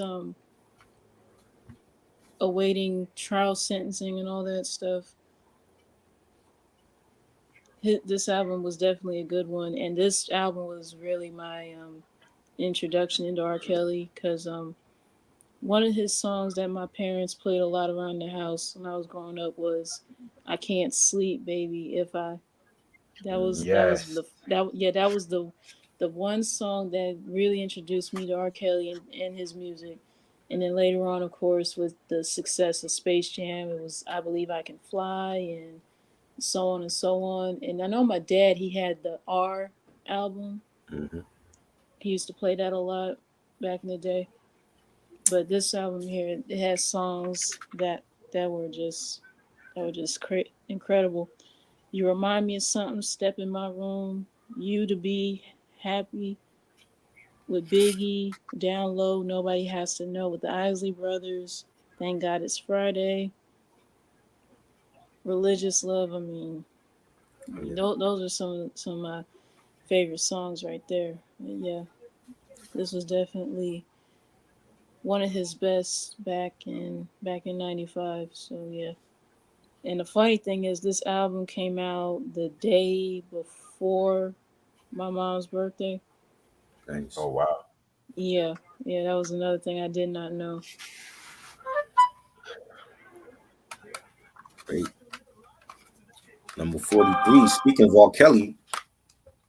awaiting trial sentencing and all that stuff, this album was definitely a good one, and this album was really my introduction into R. Kelly because one of his songs that my parents played a lot around the house when I was growing up was "I Can't Sleep, Baby, If I." That was Yes. the one song that really introduced me to R. Kelly and his music. And then later on, of course, with the success of Space Jam, it was "I Believe I Can Fly" and so on and so on. And I know my dad, he had the R album. Hmm. He used to play that a lot back in the day. But this album here, it has songs that were just incredible. You remind me of something. Step in my room. You to be happy with Biggie. Down low. Nobody has to know with the Isley Brothers. Thank God it's Friday. Religious love. Oh, yeah. Those are some of my favorite songs right there. But yeah, this was definitely one of his best back in '95. So yeah. And the funny thing is, this album came out the day before my mom's birthday. Nice. Oh wow. Yeah, yeah, that was another thing I did not know. Great. Number 43. Speaking of R. Kelly,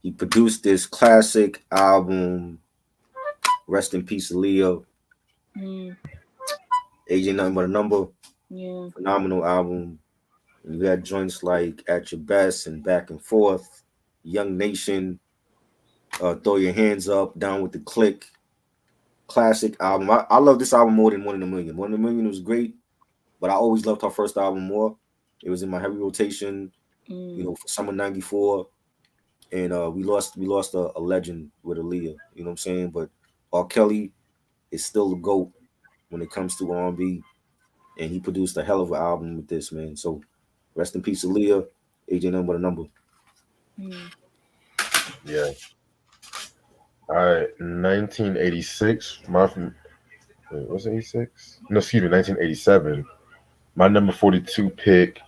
he produced this classic album Rest in peace, Aaliyah. Mm, AJ Nothing But a Number. yeah. Phenomenal album. And you had joints like At Your Best and Back and Forth, Young Nation, Throw Your Hands Up, Down with the Click. Classic album. I love this album more than One in a Million. One in a Million was great, but I always loved her first album more. It was in my heavy rotation, Mm, for summer '94, and we lost a legend with Aaliyah. You know what I'm saying? But R. Kelly is still the goat when it comes to R&B, and he produced a hell of an album with this, man. So rest in peace, Aaliyah. AJ Nothing But a Number. mm, Yeah. All right. 1986. Wait, was it 86? No, excuse me. 1987. My number 42 pick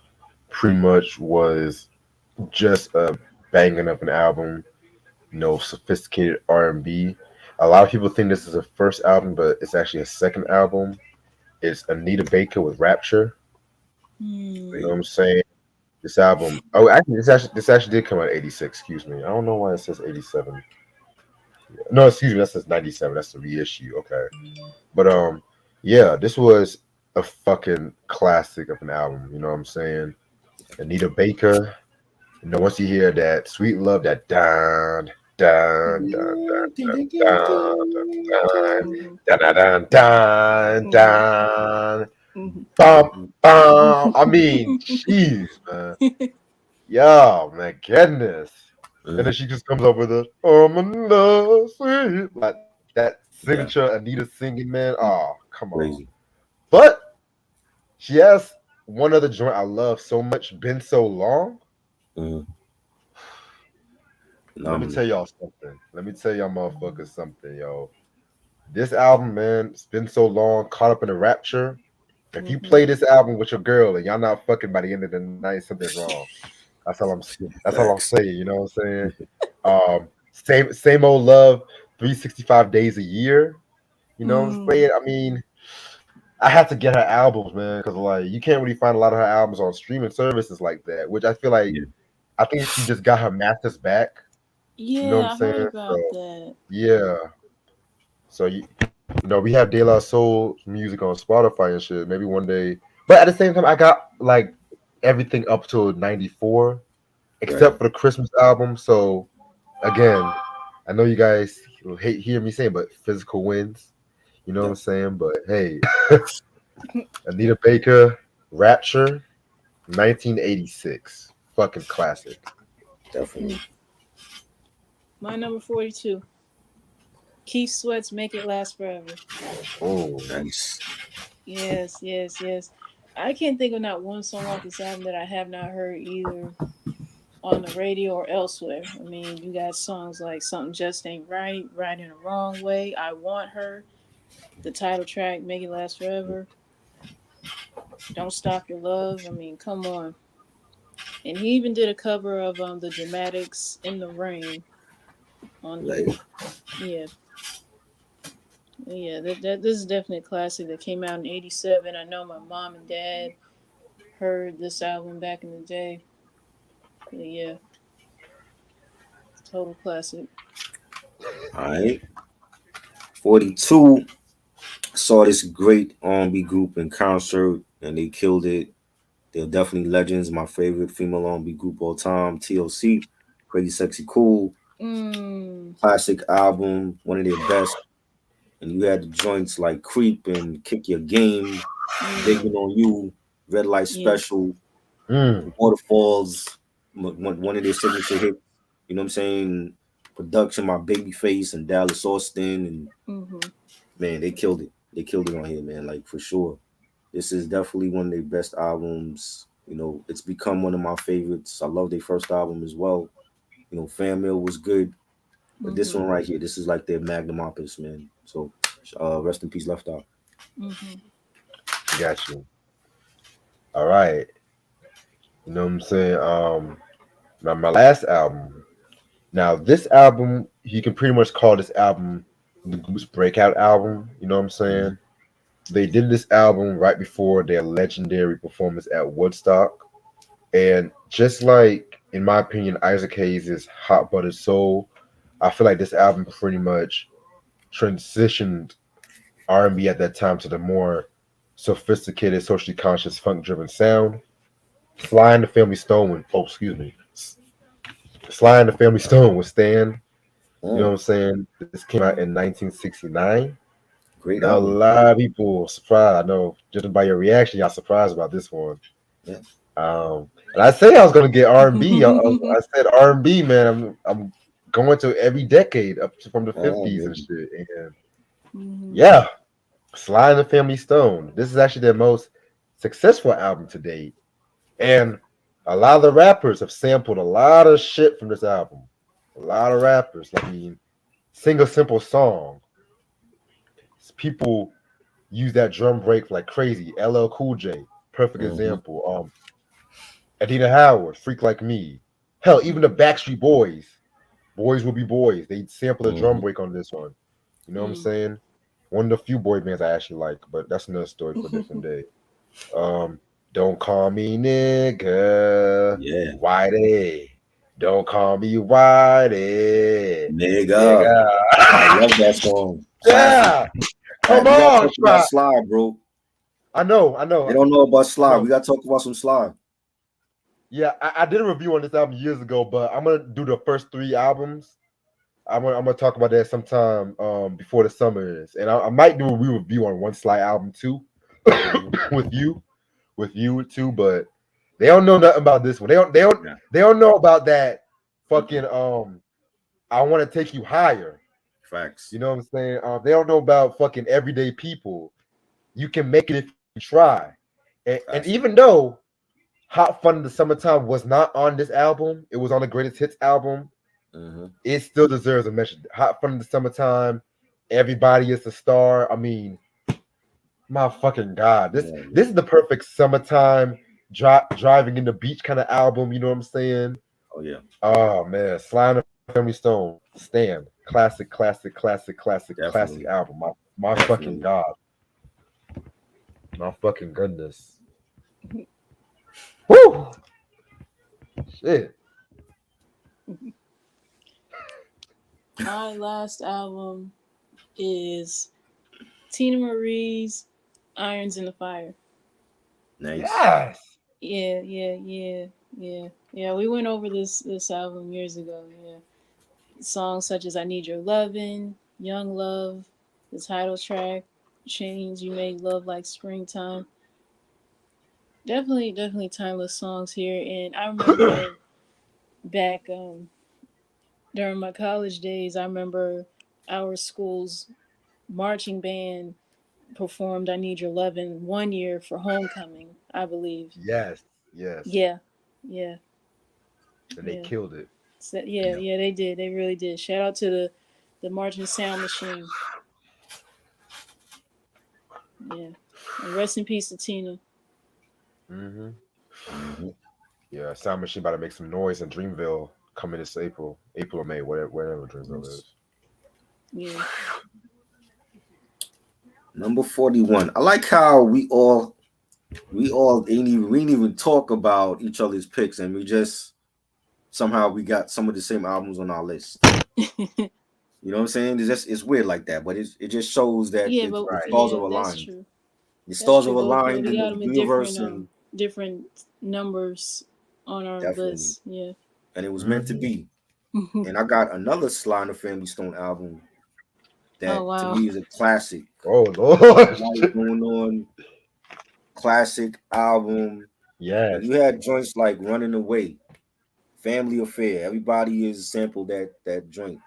pretty much was just a banging up an album. Sophisticated R&B. A lot of people think this is a first album, but it's actually a second album. It's Anita Baker with Rapture. You know mm. what I'm saying? This album. Oh, actually, this actually did come out in '86. Excuse me. I don't know why it says '87. No, excuse me. That says '97. That's the reissue. Okay, but yeah, this was a fucking classic of an album. You know what I'm saying? Anita Baker. Once you hear that sweet love, that dun dun dun dun dun dun Mhm, dun dun dun dun mhm, dun mhm. bum bum. I mean, jeez, man. Yo, my goodness. And then Mhm. she just comes up with a I'm in love, sweet. Like that Yeah, signature Anita singing, man. Oh, come on. crazy. But she has one other joint I love so much, Been So Long. Mhm. Let me Phenomenal. tell y'all something. Let me tell y'all motherfuckers something, yo. This album, man, it's been so long, caught up in the rapture. If you Mhm. play this album with your girl and y'all not fucking by the end of the night, something's wrong. That's all I'm Facts. saying, you know what I'm saying? Same old love, 365 days a year. You know what I'm Mm. saying? I mean, I had to get her albums, man, because like you can't really find a lot of her albums on streaming services like that. Which I feel like Yeah. I think she just got her masters back. You know what I'm Yeah, I heard saying? about So that. yeah. So we have De La Soul music on Spotify and shit. Maybe one day, but at the same time, I got like everything up to '94, Right. except for the Christmas album. So again, I know you guys will hate hear me saying, but physical wins. You know what I'm Definitely. saying? But hey, Anita Baker, Rapture, 1986, fucking classic. Mm. Definitely. My number 42. Keith Sweat's Make It Last Forever. Oh, Nice. Yes, yes, yes. I can't think of not one song off this album that I have not heard either on the radio or elsewhere. I mean, you got songs like Something Just Ain't Right, Right in a Wrong Way, I Want Her, the title track, Make It Last Forever, Don't Stop Your Love. I mean, come on. And he even did a cover of the Dramatics In the Rain on Right. here. Yeah. Yeah, that this is definitely a classic that came out in '87. I know my mom and dad heard this album back in the day. But yeah, total classic. All right. 42. Saw this great R&B group in concert, and they killed it. They're definitely legends. My favorite female R&B group all time, TLC. Crazy, sexy, cool. Mm, Classic album, one of their best. And you had the joints like Creep and Kick Your Game, mm, Digging on You, Red Light yeah. Special, mm, Waterfalls, one of their signature hits. You know what I'm saying? Production, My Babyface and Dallas Austin, and Mm-hmm. man, they killed it. They killed it on here, man. Like for sure. This is definitely one of their best albums. It's become one of my favorites. I love their first album as well. Fan Mail was good, but this Mm-hmm. one right here, this is like their magnum opus, man. So, rest in peace, Left Eye. Mm-hmm. got you. All right. You know what I'm saying? my last album. Now, this album, you can pretty much call this album the group's breakout album. You know what I'm Mhm. saying? They did this album right before their legendary performance at Woodstock. And just like, in my opinion, Isaac Hayes' Hot Buttered Soul, I feel like this album pretty much transitioned R&B at that time to the more sophisticated, socially conscious, funk-driven sound. Sly and the Family Stone, oh excuse me, Sly and the Family Stone was Stan. You know what Mm, I'm saying? This came out in 1969. great A album. lot of people surprised. I know, just by your reaction, y'all surprised about this one. Yeah. And I say I was gonna get R&B. I said R&B, man. I'm going to every decade up to, from the Oh, 50s and baby. shit. And Mhm. yeah, Sly and the Family Stone. This is actually their most successful album to date. And a lot of the rappers have sampled a lot of shit from this album. A lot of rappers. I mean, sing a simple song. People use that drum break like crazy. LL Cool J, perfect Mm-hmm. example. Adina Howard, Freak Like Me. Hell, even the Backstreet Boys, Boys Will Be Boys. They sampled a drum Mm-hmm. break on this one. You know what I'm Mm. saying? One of the few boy bands I actually like, but that's another story for a different day. Um, don't call me nigga, Yeah. Whitey. Don't call me Whitey, Nigga. nigga. I love that song. Classic. Yeah, All come right, we gotta on, talk about try. Sly, bro. I They know, don't know about I Sly. know. We gotta talk about some Sly. Yeah, I did a review on this album years ago, but I'm gonna do the first three albums. I'm gonna talk about that sometime before the summer is, and I might do a review on one Sly album too, Mm-hmm. with you, too. But they don't know nothing about this one. Yeah. They don't know about that fucking I want to take you higher. Facts. You know what I'm saying? They don't know about fucking everyday people. You can make it if you try. And Facts. even though Hot Fun in the Summertime was not on this album, it was on the Greatest Hits album. Mm-hmm. It still deserves a mention. Hot Fun in the Summertime, Everybody is a Star. I mean, my fucking god, this Yeah, this is man. the perfect summertime driving in the beach kind of album. You know what I'm saying? Oh yeah. Oh man, Sly and the Family Stone, Stand, classic Definitely. album. My fucking Definitely. god, my fucking goodness. Woo, shit. My last album is Tina Marie's "Irons in the Fire." Nice. Yes, Yeah. We went over this album years ago. Yeah, songs such as "I Need Your Lovin'," "Young Love," the title track, "Chains You Make Love Like Springtime." Definitely timeless songs here. And I remember back during my college days, I remember our school's marching band performed "I Need Your Lovin'" one year for homecoming, I believe. yes, yes, Yeah, yeah, and they yeah. killed it. So, yeah, they did. They really did. Shout out to the marching sound machine. Yeah, and rest in peace to Tina. Hmm. Mm-hmm. Yeah, Sound Machine about to make some noise in Dreamville coming this April or May, whatever Dreamville Nice. is. Yeah. Number 41. I like how we all we didn't even talk about each other's picks, and we just somehow we got some of the same albums on our list. You know what I'm saying? It's weird like that, but it just shows that Yeah, the but Right. stars have yeah, that's aligned. true. The That's stars true. have But aligned we in got the them in universe, and different numbers on our definitely, list. Yeah. and it was meant to Hmm. be. And I got another Sly and the Family Stone album Oh that to wow. me is a classic. Oh Got Lord. a lot going on. Classic album. When Yes. you had joints like Running Away, Family Affair, everybody is sampled that joint.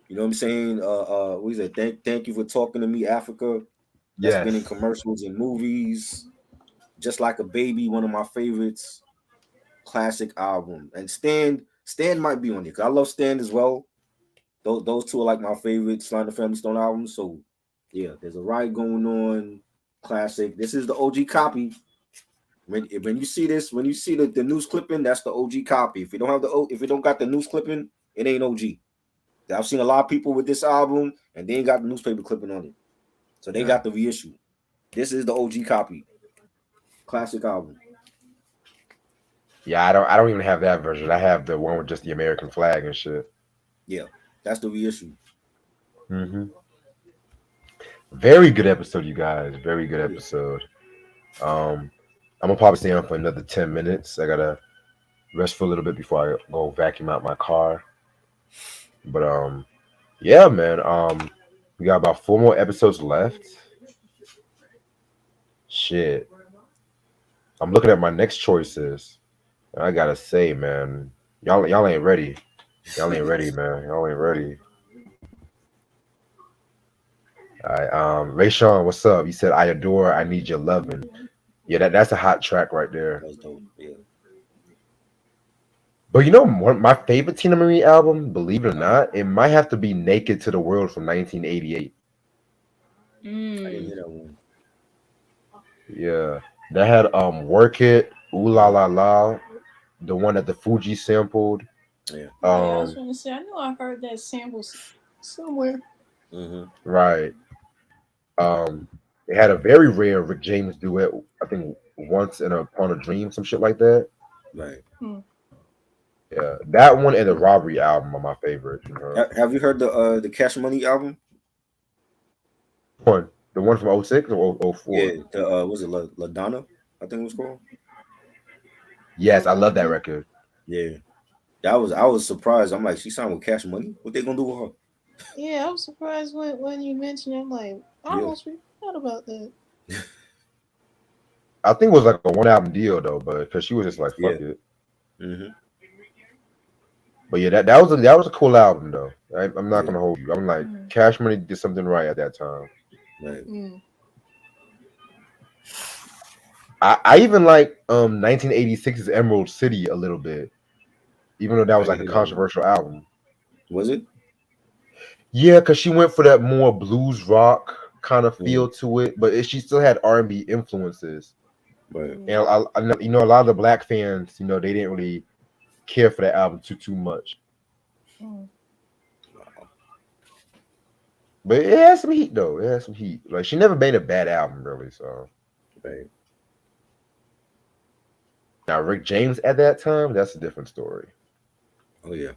You know what I'm saying? What is it? Thank you for talking to me, Africa. That's been in Yes. commercials and movies. Just like a baby, one of my favorites. Classic album. And Stan might be on there. 'Cause I love Stan as well. Those two are like my favorite Sly and the Family Stone albums. So yeah, there's a ride going on. Classic. This is the OG copy. When you see this, when you see the news clipping, that's the OG copy. If you don't have if you don't got the news clipping, it ain't OG. I've seen a lot of people with this album and they ain't got the newspaper clipping on it. So they Yeah. got the reissue. This is the OG copy. Classic album. Yeah, I don't even have that version. I have the one with just the American flag and shit. Yeah, that's the reissue. Hmm. Very good episode, you guys. Very good Oh yeah. episode. Um, I'm gonna probably stay on for another 10 minutes. I gotta rest for a little bit before I go vacuum out my car. But yeah, man. We got about 4 more episodes left. Shit, I'm looking at my next choices. And I gotta say, man, y'all ain't ready. Y'all ain't ready, man. Y'all ain't ready. All right, Ray Sean, what's up? You said I adore, I need your loving. Yeah, that's a hot track right there. That's dope. Yeah. But you know, my favorite Tina Marie album, believe it or Uh-huh. not, it might have to be Naked to the World from 1988. I didn't Mm. hear that one. Yeah, that had Work It, Ooh La Uh-huh. La La, the one that the Fuji sampled. Yeah. Yeah, I was Um, trying to say. I know I heard that sample somewhere. Mm-hmm. right. They had a very rare Rick James duet. I think Once in Upon a Dream, some shit like that. Right. Hmm. Yeah, that one and the Robbery album are my favorite. You know, Have you heard the Cash Money album? the one from '06 or '04. Yeah. The was it La Donna? I think it was called. Yes, I love that Okay. record. Yeah. I was surprised. I'm like, she signed with Cash Money. What they gonna do with her? Yeah, I was surprised when you mentioned it. I'm like, I Yeah. almost forgot about that. I think it was like a one album deal though, but because she was just like Yeah. fuck it. Mm-hmm. But yeah, that was a cool album though. I'm not Yeah. gonna hold you. I'm like Mm. Cash Money did something right at that time. Right. Mm. I even like 1986's Emerald City a little bit, even though that I was like didn't a hear that one. controversial album. Was it? Yeah, because she went for that more blues rock kind of Mm-hmm. feel to it, but she still had R&B influences. Right. And Mm. I know, a lot of the black fans, they didn't really care for that album too much. Mm. Wow. But it has some heat though. It has some heat. Like she never made a bad album really. So Right. now Rick James at that time, that's a different story. Oh yeah.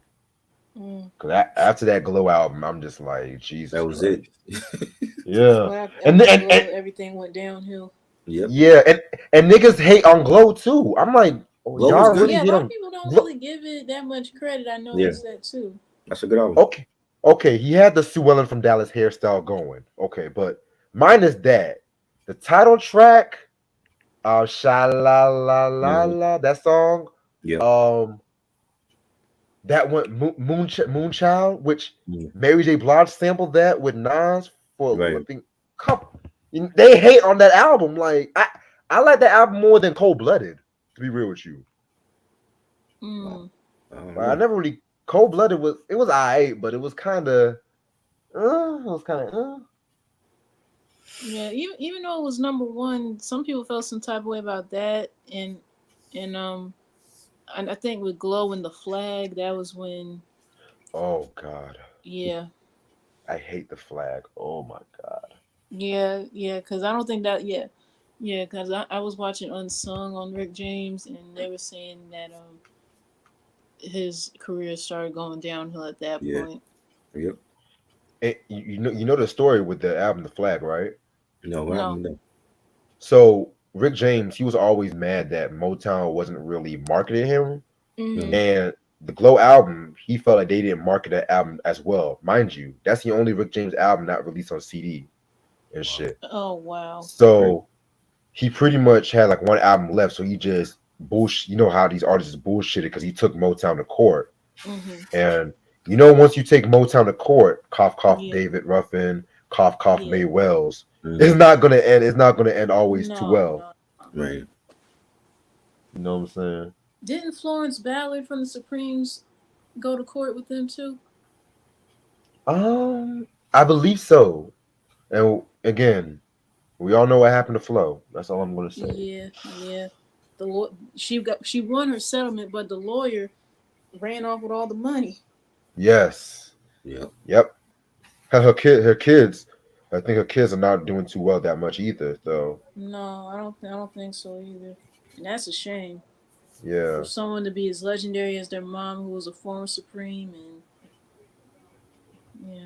Mm. Because after that Glow album, I'm just like Jesus That was it. Christ. Yeah, Well, and after and Glow, everything went downhill. Yep. yeah, and niggas hate on Glow too. I'm like, oh, Glow was y'all good. really Yeah, a hate lot of on people don't Glow? really give it that much credit. I Yeah. noticed that too. That's a good album. Okay, okay, he had the Sue Ellen from Dallas hairstyle going. Okay, but mine is that the title track, Sha La La La Mm-hmm. La, that song, Yep. um, that one Moonchild, which Mm. Mary J. Blige sampled that with Nas for I Right. think couple. They hate on that album. Like I like that album more than Cold Blooded. To be real with you, Mm. I don't but I know. never really Cold Blooded was alright, but it was kind of it was kind of Yeah, even though it was number one, some people felt some type of way about that, and and I think with Glow and the Flag, that was when, oh god, yeah, I hate the flag. Oh my god. yeah, because I don't think that, yeah, because I was watching Unsung on Rick James, and they were saying that his career started going downhill at that Yeah. point. Yep. You know the story with the album The Flag, right? No, what No. happened with So Rick James, he was always mad that Motown wasn't really marketing him. that? Mm-hmm. Mm-hmm. And the Glow album, he felt like they didn't market that album as well. Mind you, that's the only Rick James album not released on CD and Wow. shit. Oh wow. That's crazy. So he pretty much had like one album left. So he just bullshit. You know how these artists bullshitted because he took Motown to court. Mm-hmm. And once you take Motown to court, cough cough Yeah. David Ruffin, cough cough Yeah. May Wells, it's Mm-hmm. not gonna end. It's not gonna end always too No, well. no. Right. You know what I'm saying? Didn't Florence Ballard from the Supremes go to court with them too? I believe so. And again, we all know what happened to Flo. That's all I'm gonna say. Yeah, yeah. She won her settlement, but the lawyer ran off with all the money. Yes. Yep. Yep. Her kids. I think her kids are not doing too well that much either. So No, I don't think so either. And that's a shame for yeah. someone to be as legendary as their mom, who was a former Supreme, and yeah.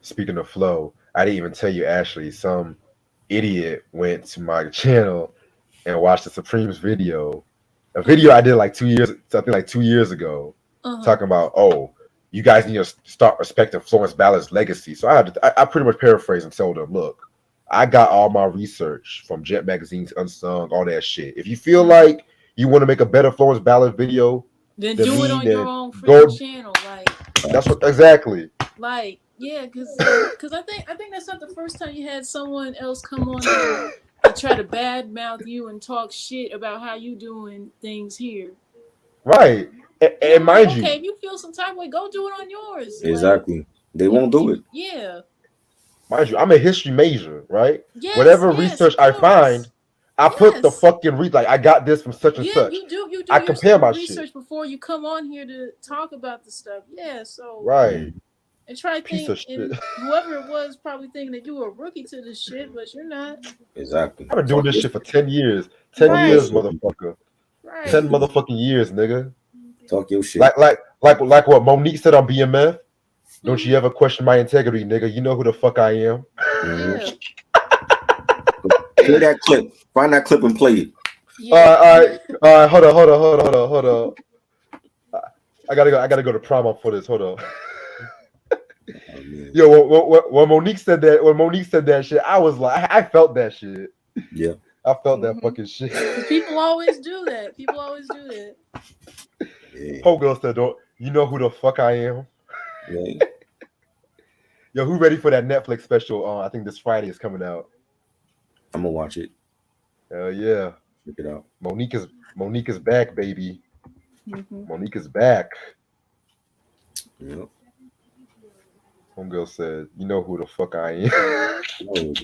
Speaking of Flo, I didn't even tell you, Ashley. Some idiot went to my channel and watched the Supremes video. A video I did like 2 years, something like 2 years ago, Uh-huh. talking about, oh, you guys need to start respecting Florence Ballard's legacy. So I pretty much paraphrased and told them, look, I got all my research from Jet Magazine's Unsung, all that shit. If you feel like you want to make a better Florence Ballard video Then than do it me, on your then own freaking go. channel, That's what exactly. yeah, cause I think that's not the first time you had someone else come on there and try to badmouth you and talk shit about how you doing things here. Right. And, And and I'm like, mind okay, you, if you feel some type of way, go do it on yours. Like, Exactly. They won't do it. yeah, I'm a history major, right? yes, Whatever yes, research of I find, course, I put the yes, fucking like I got this from such and yeah. such. You do I compare your my shit. research before you come on here to talk about the stuff. Yeah, so Right. and try Piece think of shit. and whoever it was probably thinking that you were a rookie to this shit, but you're not. Exactly. I've been doing Talk this your shit for 10 years. 10 talk your Right, years, shit. motherfucker. right. 10 motherfucking years, nigga. Talk your shit. Like what Monique said on BMF. Don't Hmm. you ever question my integrity, nigga. You know who the fuck I am. Mm-hmm. Yeah, Play that clip. Find that clip and play it. yeah. All right. Hold on. I gotta go to promo for this. Hold on. Oh man. Yo, when Monique said that shit, I was like, I felt that shit. Yeah. I felt that Mhm. fucking shit. Because people always do that. People always do that. Yeah. Whole girl said, "Don't you know who the fuck I am?" Yeah. Yo, who ready for that Netflix special? I think this Friday is coming out. I'm gonna watch it. Hell yeah, Check it out. Monique is back, baby. Hmm. Monique is back. Yeah. Homegirl said, "You know who the fuck I am." Oh,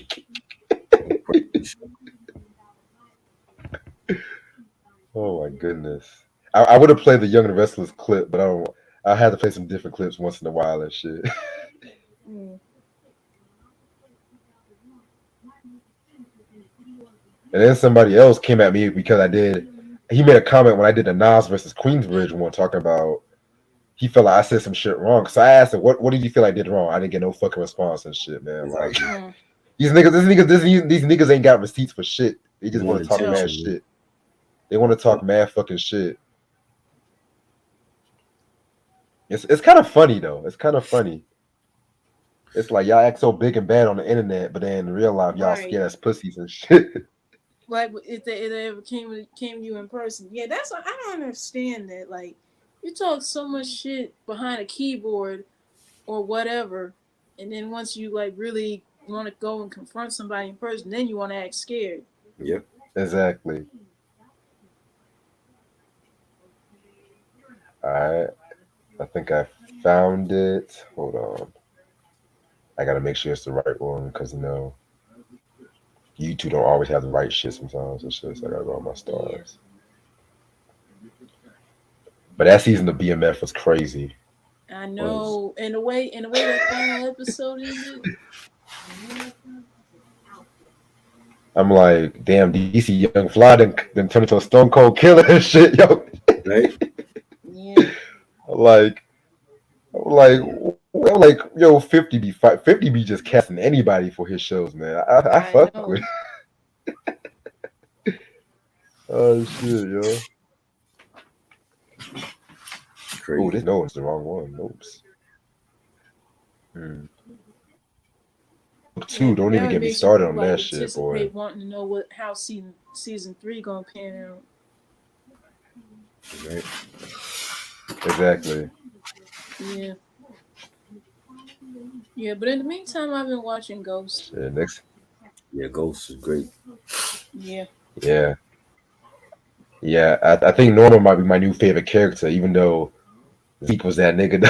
Oh my goodness. I would have played the Young and Restless clip, but I don't. I had to play some different clips once in a while and shit. Mm. And then somebody else came at me because I did. He made a comment when I did the Nas versus Queensbridge one, talking about he felt like I said some shit wrong. So I asked him, "What did you feel I did wrong?" I didn't get no fucking response and shit, man. Like exactly. Mm. these niggas ain't got receipts for shit. They You just want want to talk No. mad attention, man. shit. They want to Yeah. talk mad fucking shit. It's kind of funny though. It's kind of funny. It's like y'all act so big and bad on the internet, but then in real life y'all Right. scared as pussies and shit. Like if they ever came to you in person. Yeah, that's what I don't understand that. Like you talk so much shit behind a keyboard or whatever, and then once you like really want to go and confront somebody in person, then you want to act scared. Yeah. Exactly. All right. I think I found it. Hold on. I gotta make sure it's the right one because YouTube don't always have the right shit sometimes and shit. So I gotta go on my Yeah, stars. But that season of BMF was crazy. I Was know. And the way that final episode ended. I'm like, damn, DC Young Fly then turned into a Stone Cold Killer and shit, yo. right. Yeah. Like, like, yo, 50 be just casting anybody for his shows, man. I I fuck with. know. Oh shit, yo. Oh, this Crazy. no, it's the wrong one. Oops. Hmm. Book Yeah, two, but don't now even it get me makes you started on like that shit, boy. anticipate wanting to know what how season three gonna pan out. Right. Exactly. Yeah. Yeah, but in the meantime, I've been watching Ghost. Shit, next. Yeah. Ghost is great. Yeah. Yeah. Yeah, I think Norma might be my new favorite character, even though Zeke was that nigga.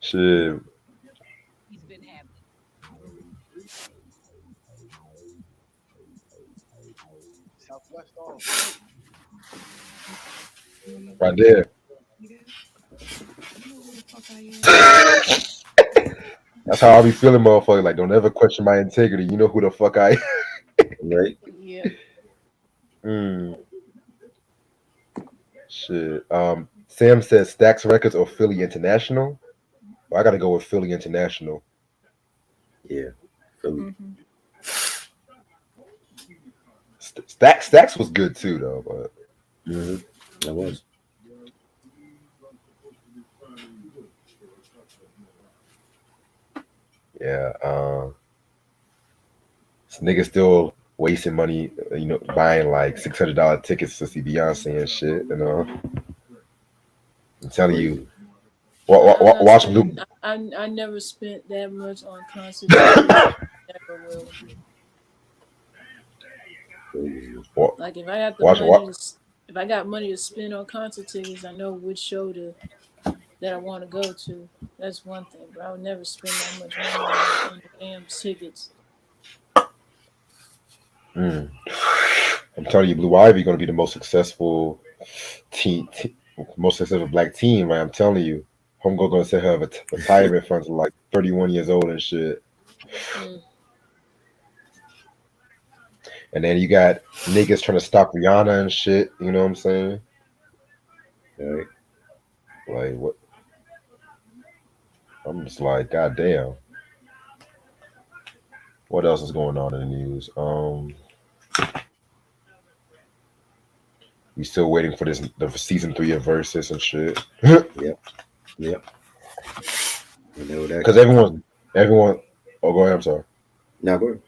Shit. Right there. That's how I be feeling, motherfucker. Like, don't ever question my integrity. You know who the fuck I am. Right. Yeah. Mm, shit. Sam says Stax Records or Philly International. Well, I got to go with Philly International. Yeah, Philly. Hmm. Stacks was good too, though. But Mm-hmm. That was. yeah, this nigga still wasting money, buying like $600 tickets to see Beyonce and shit. I'm telling you, Crazy. I'm not watch Blue. spending. I never spent that much on concert tickets. Never will. Crazy. Like if I got the Watch money what? to, if I got money to spend on concert tickets, I know which show to that I want to go to. That's one thing, but I would never spend that much money on the damn tickets. Mm. I'm telling you, Blue Ivy going to be the most successful most successful black team. Right? I'm telling you, Homegirl going to set her retirement funds at like 31 years old and shit. Mm. And then you got niggas trying to stop Rihanna and shit. You know what I'm saying? All right. Like what? I'm just like, God damn. What else is going on in the news? We still waiting for the season 3 of Versus and shit. Yep. Yep. Whenever that Because comes. everyone. Oh, go ahead. I'm sorry. Now go ahead.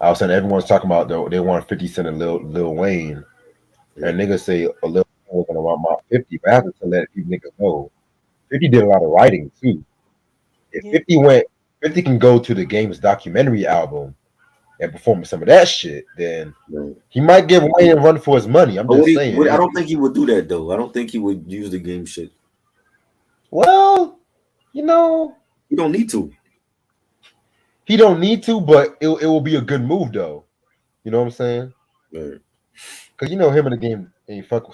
I was saying everyone's talking about though they want 50 Cent and Lil Wayne, Yeah. and niggas say a Lil Wayne was gonna want my 50, but I have to let these niggas know 50 did a lot of writing too. If Yeah. 50 can go to the game's documentary album and perform some of that shit, then Right. he might give Wayne a run for his money. I'm But just saying. I don't think he would do that though. I don't think he would use the game shit. Well, you know, He don't need to. he don't need to, but it will be a good move though. You know what I'm saying? Right. Because him and the game ain't fucking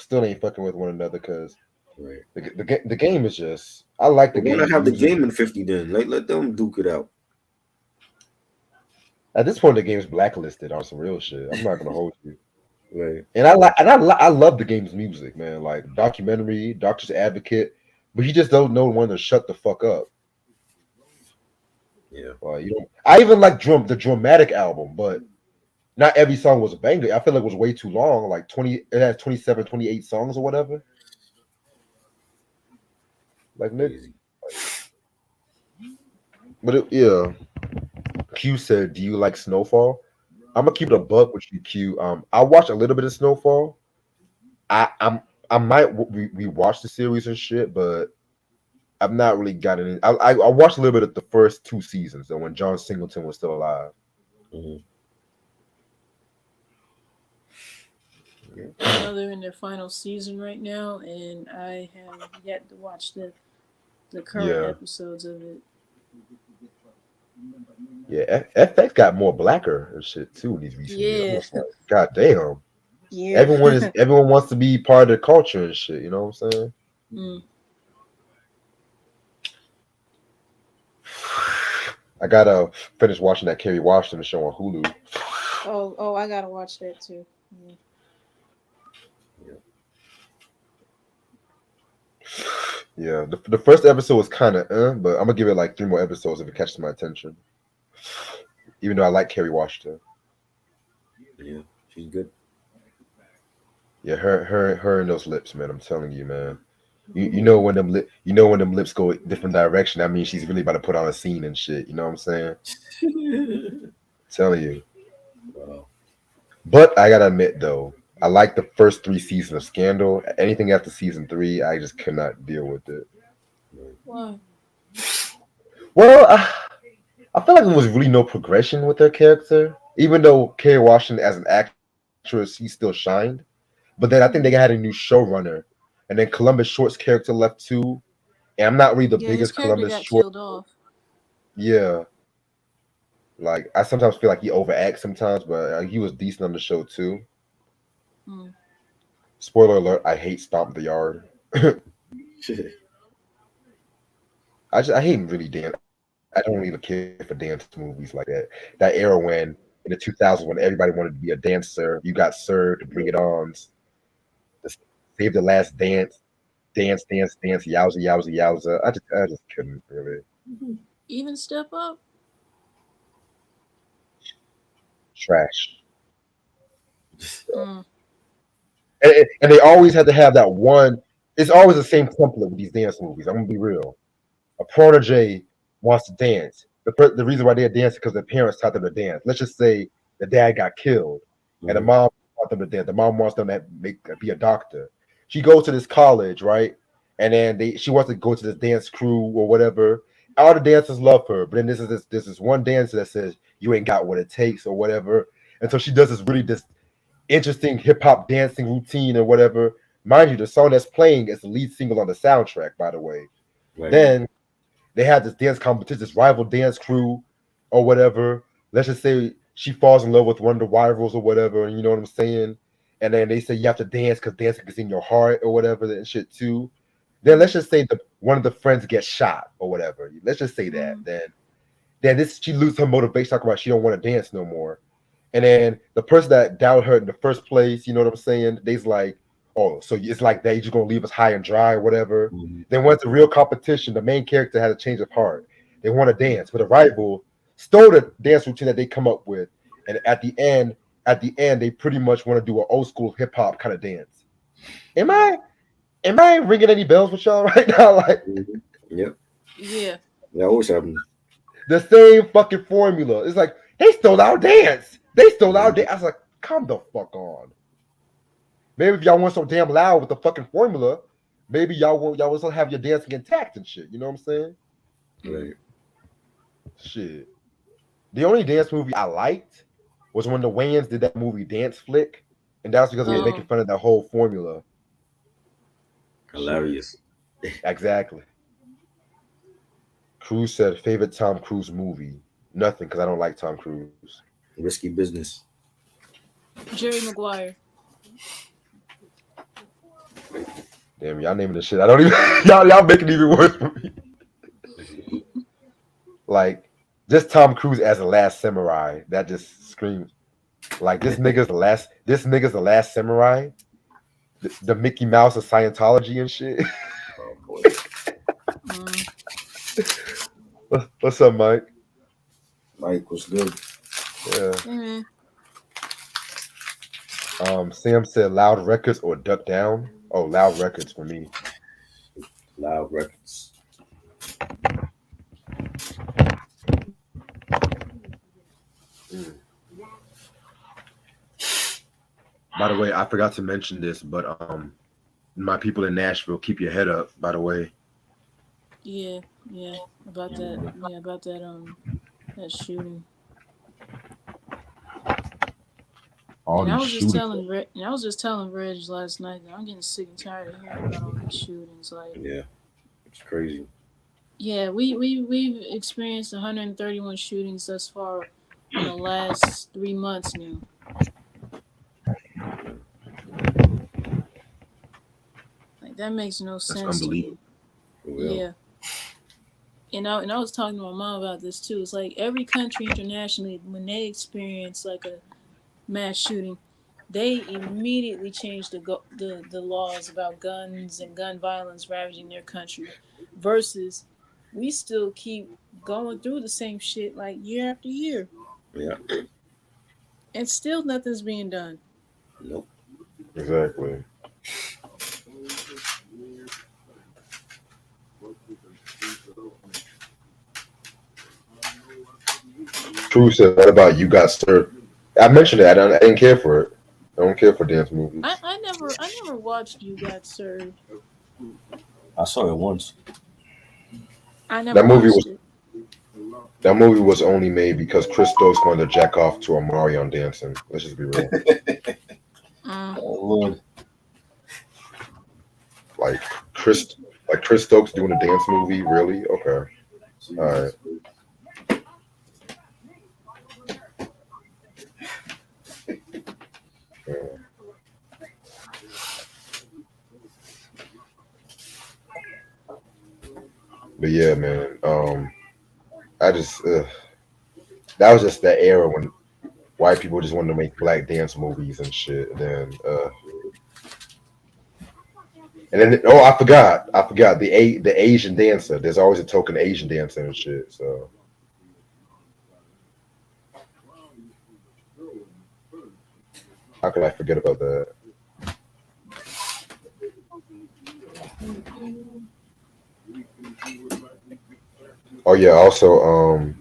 with one another. Because Right. the game is just I like the But why not game's have the music. game in 50 then? Like let them duke it out. At this point, the game's blacklisted on some real shit. I'm not gonna hold you. Right. And I love the game's music, man. Like documentary, Doctor's Advocate, but you just don't know when to shut the fuck up. Yeah. Like I even like the dramatic album, but not every song was a banger. I feel like it was way too long. Like 20, it has 27, 28 songs or whatever. Like Nick, Crazy. but yeah. Q said, "Do you like Snowfall?" I'm gonna keep it a buck with you, Q. I watched a little bit of Snowfall. I might rewatch the series and shit, but I've not really gotten in. I watched a little bit of the first 2 seasons, though, when John Singleton was still alive. Mm-hmm. I know they're in their final season right now, and I have yet to watch the current Yeah, episodes of it. yeah. FX got more blacker and shit too in these recent years. I'm Yeah. just like, God damn. Yeah. Everyone wants to be part of the culture and shit. You know what I'm saying? Mm. I gotta finish watching that Kerry Washington show on Hulu. Oh, I gotta watch that too. Yeah. Yeah, the first episode was kind of, but I'm gonna give it like 3 more episodes if it catches my attention. Even though I like Kerry Washington. Yeah. She's good. Yeah, her and those lips, man. I'm telling you, man. You know when them lips go a different direction. That means she's really about to put on a scene and shit. You know what I'm saying? Telling you. Wow. But I gotta admit though, I like the first 3 seasons of Scandal. Anything after season 3, I just could not deal with it. Why? Well, I feel like there was really no progression with her character. Even though Kerry Washington as an actress, he still shined. But then I think they had a new showrunner, and then Columbus Short's character left too. And I'm not really the Yeah, his biggest character Columbus got Short. killed off. Yeah, like I sometimes feel like he overacts sometimes, but he was decent on the show too. Mm. Spoiler alert: I hate Stomp the Yard. I hate really dance. I don't even care for dance movies like that. That era when in the 2000s when everybody wanted to be a dancer, you got served to bring it on, the Save the Last Dance. dance, dance, dance, yowza, yowza, yowza. I just couldn't really. Even Step Up. Trash. Mm. And they always had to have that one. It's always the same template with these dance movies. I'm gonna be real. A protege wants to dance. The reason why they're dancing because their parents taught them to dance. Let's just say the dad got killed, and the Mhm. mom wants them to dance. The mom wants them to be a doctor. She goes to this college, right? And then she wants to go to this dance crew or whatever. All the dancers love her, but then this one dancer that says you ain't got what it takes or whatever. And so she does this interesting hip hop dancing routine or whatever. Mind you, the song that's playing is the lead single on the soundtrack, by the way. Right. Then they had this dance competition, this rival dance crew or whatever. Let's just say she falls in love with one of the rivals or whatever, and you know what I'm saying? And then they say you have to dance because dancing is in your heart or whatever and shit too. Then let's just say one of the friends gets shot or whatever. Let's just say that. Mm. Then this she loses her motivation, talking about she don't want to dance no more. And then the person that doubted her in the first place, you know what I'm saying? They's like, oh, so it's like that. You're just gonna leave us high and dry or whatever. Mhm. Then once the real competition, the main character had a change of heart. They want to dance, but the rival stole the dance routine that they come up with. And at the end, they pretty much want to do an old school hip hop kind of dance. Am I am I ringing any bells with y'all right now? Like Mhm. Yep. Yeah. That always happens. the same fucking formula. It's like they stole our dance. They stole our Mhm. dance. I was like, come the fuck on. Maybe if y'all weren't so damn loud with the fucking formula, maybe y'all will still have your dancing intact and shit. You know what I'm saying? Mm. Right. Shit. The only dance movie I liked was when the Wayans did that movie Dance Flick, and that's because it was Yeah. making Oh. fun of that whole formula. Shit. Hilarious. Exactly. Cruz said favorite Tom Cruise movie. Nothing, because I don't like Tom Cruise. Risky business. Jerry Maguire. Damn, y'all naming the shit. I don't even y'all making it even worse for me. Like just Tom Cruise as the last samurai. That just screams like this nigga's the last samurai. The Mickey Mouse of Scientology and shit. Oh boy. Mm. What's up, Mike? Mike was good. Yeah. Hey man. Sam said loud records or duck down. Oh, loud records for me. Loud records. Mm. By the way, I forgot to mention this, but my people in Nashville, keep your head up. By the way, Yeah. Yeah. About that. Mhm. Yeah. About that shooting. all And I these was just shootings. telling Reg last night that I'm getting sick and tired of hearing about all these shootings. Like, Yeah. It's crazy. yeah, we've experienced 131 shootings thus far in the last 3 months now. Like that makes no That's sense to unbelievable. me. For real. Yeah. And I was talking to my mom about this too. It's like every country internationally, when they experience like a mass shooting, they immediately change the laws about guns and gun violence ravaging their country, versus we still keep going through the same shit like year after year, Yeah. and still nothing's being done. Nope. Exactly. True said, "What about you got served?" I mentioned it. I didn't care for it. I don't care for dance I, movies. I never I never watched You Got Served. I saw it once. I never That movie watched was it. that movie was only made because Chris Stokes wanted to jack off to Omarion dancing. Let's just be real. Mm. Oh Lord. Like Chris, like Chris Stokes doing a dance movie. Really? Okay. All right. Jesus. Yeah. But yeah, man. I just that was just that era when white people just wanted to make black dance movies and shit. And then And then I forgot the Asian dancer. There's always a token Asian dancer and shit. So how could I forget about that? Oh yeah, also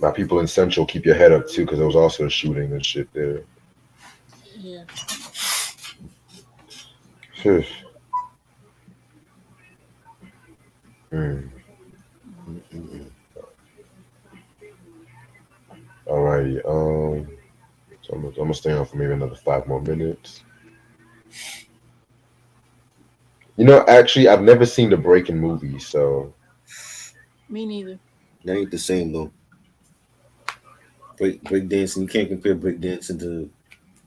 my people in Central, keep your head up too, because there was also a shooting and shit there. Yeah. Phew. Hmm. Mm-mm. Alrighty. So I'm gonna stay on for maybe another 5 more minutes. You know, actually, I've never seen the Breaking movie, so Me neither. That ain't the same though. Break dancing, you can't compare break dancing to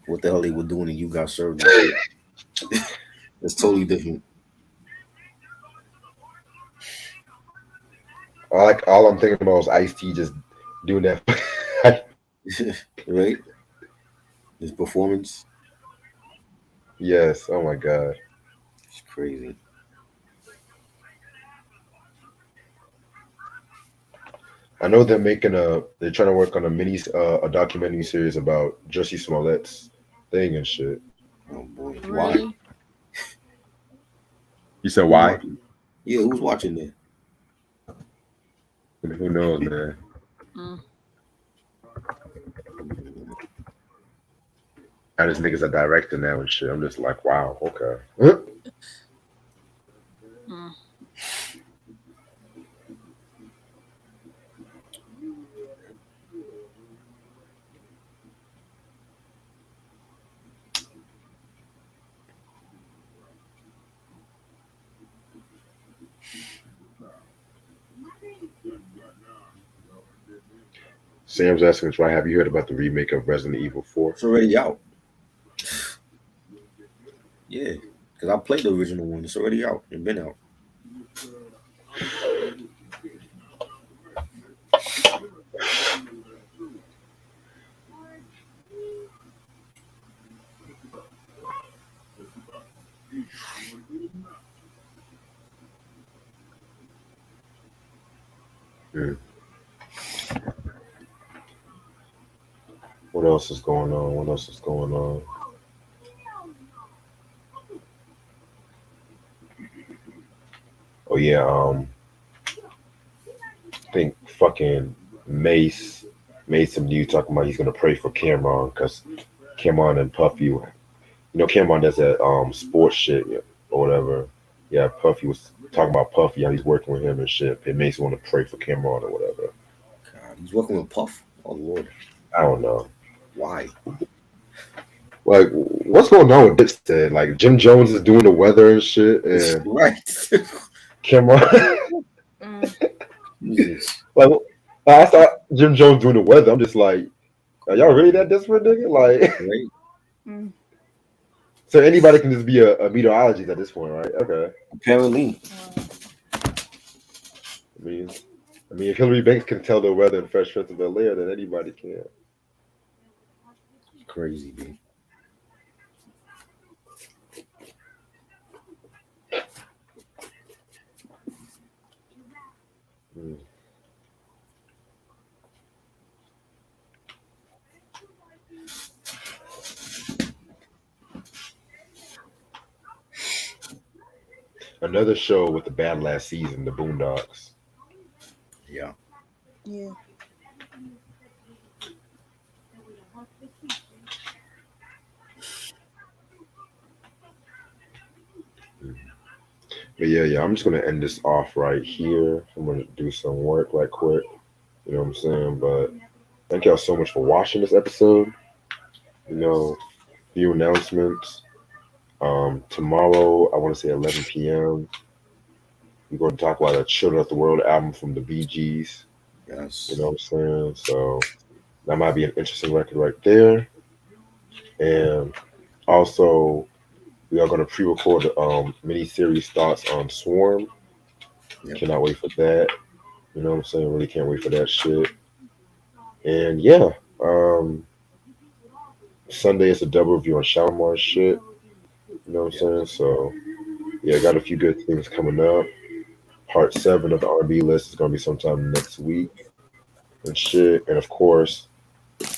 what the hell they were doing and you got served and shit. It's totally Mm. different. all I'm thinking about is Ice T just doing that. Right? His performance, Yes. Oh my god. it's crazy. I know they're trying to work on a documentary series about Jussie Smollett's thing and shit. Oh boy, why? Really? You said Who's why? watching? Yeah, who's watching there? Who knows, man? Mm. I just niggas a director now and shit. I'm just like, wow, okay. Huh? Mm. Sam's asking, try, have you heard about the remake of Resident Evil 4? It's already out. Yeah, because I played the original one. It's already out. It's been out. Hmm. What else is going on? What else is going on? Oh yeah, I think fucking Mace made some news talking about he's gonna pray for Cameron because Cameron and Puffy, Cameron does that sports shit, yeah, or whatever. Yeah, Puffy was talking about Puffy, how he's working with him and shit. It makes me want to pray for Cameron or whatever. God, he's working with Puff. Oh Lord, I don't know. why? Like, what's going on with Dipset? Like, Jim Jones is doing the weather and shit, and Right. Cameron. Mm. Jesus. Like, I saw Jim Jones doing the weather. I'm just like, are y'all really that desperate, nigga? Like, Right. Mm. so anybody can just be a meteorologist at this point, right? Okay. Apparently, Wow. I mean, if Hillary Banks can tell the weather in Fresh Prince of Bel Air, then anybody can. crazy, dude. Hmm. Another show with the bad last season, The Boondocks. Yeah. Yeah. But yeah, I'm just gonna end this off right here. I'm gonna do some work right quick. You know what I'm saying? But thank y'all so much for watching this episode. You know, few announcements. Tomorrow, I want to say 11 p.m. We're going to talk about a Children of the World album from the Bee Gees. You Yes. know what I'm saying? So that might be an interesting record right there. And also, we are going to pre-record mini-series thoughts on Swarm. Yep. Cannot wait for that. You know what I'm saying? Really can't wait for that shit. And yeah, um, Sunday is a double review on Shalimar's shit. You know what I'm Yep. saying? So Yeah, got a few good things coming up. Part 7 of the R&B list is gonna be sometime next week and shit. And of course,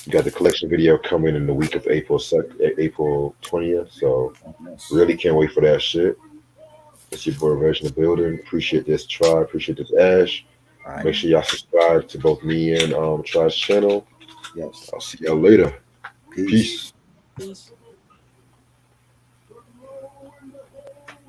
you got the collection video coming in the week of April 20th. So Oh, nice. really can't wait for that shit. It's your boy Reg in the building. Appreciate this Try. Appreciate this Ash. All right. Make sure y'all subscribe to both me and Try's channel. Yes. I'll see y'all later. Peace. Peace. Peace.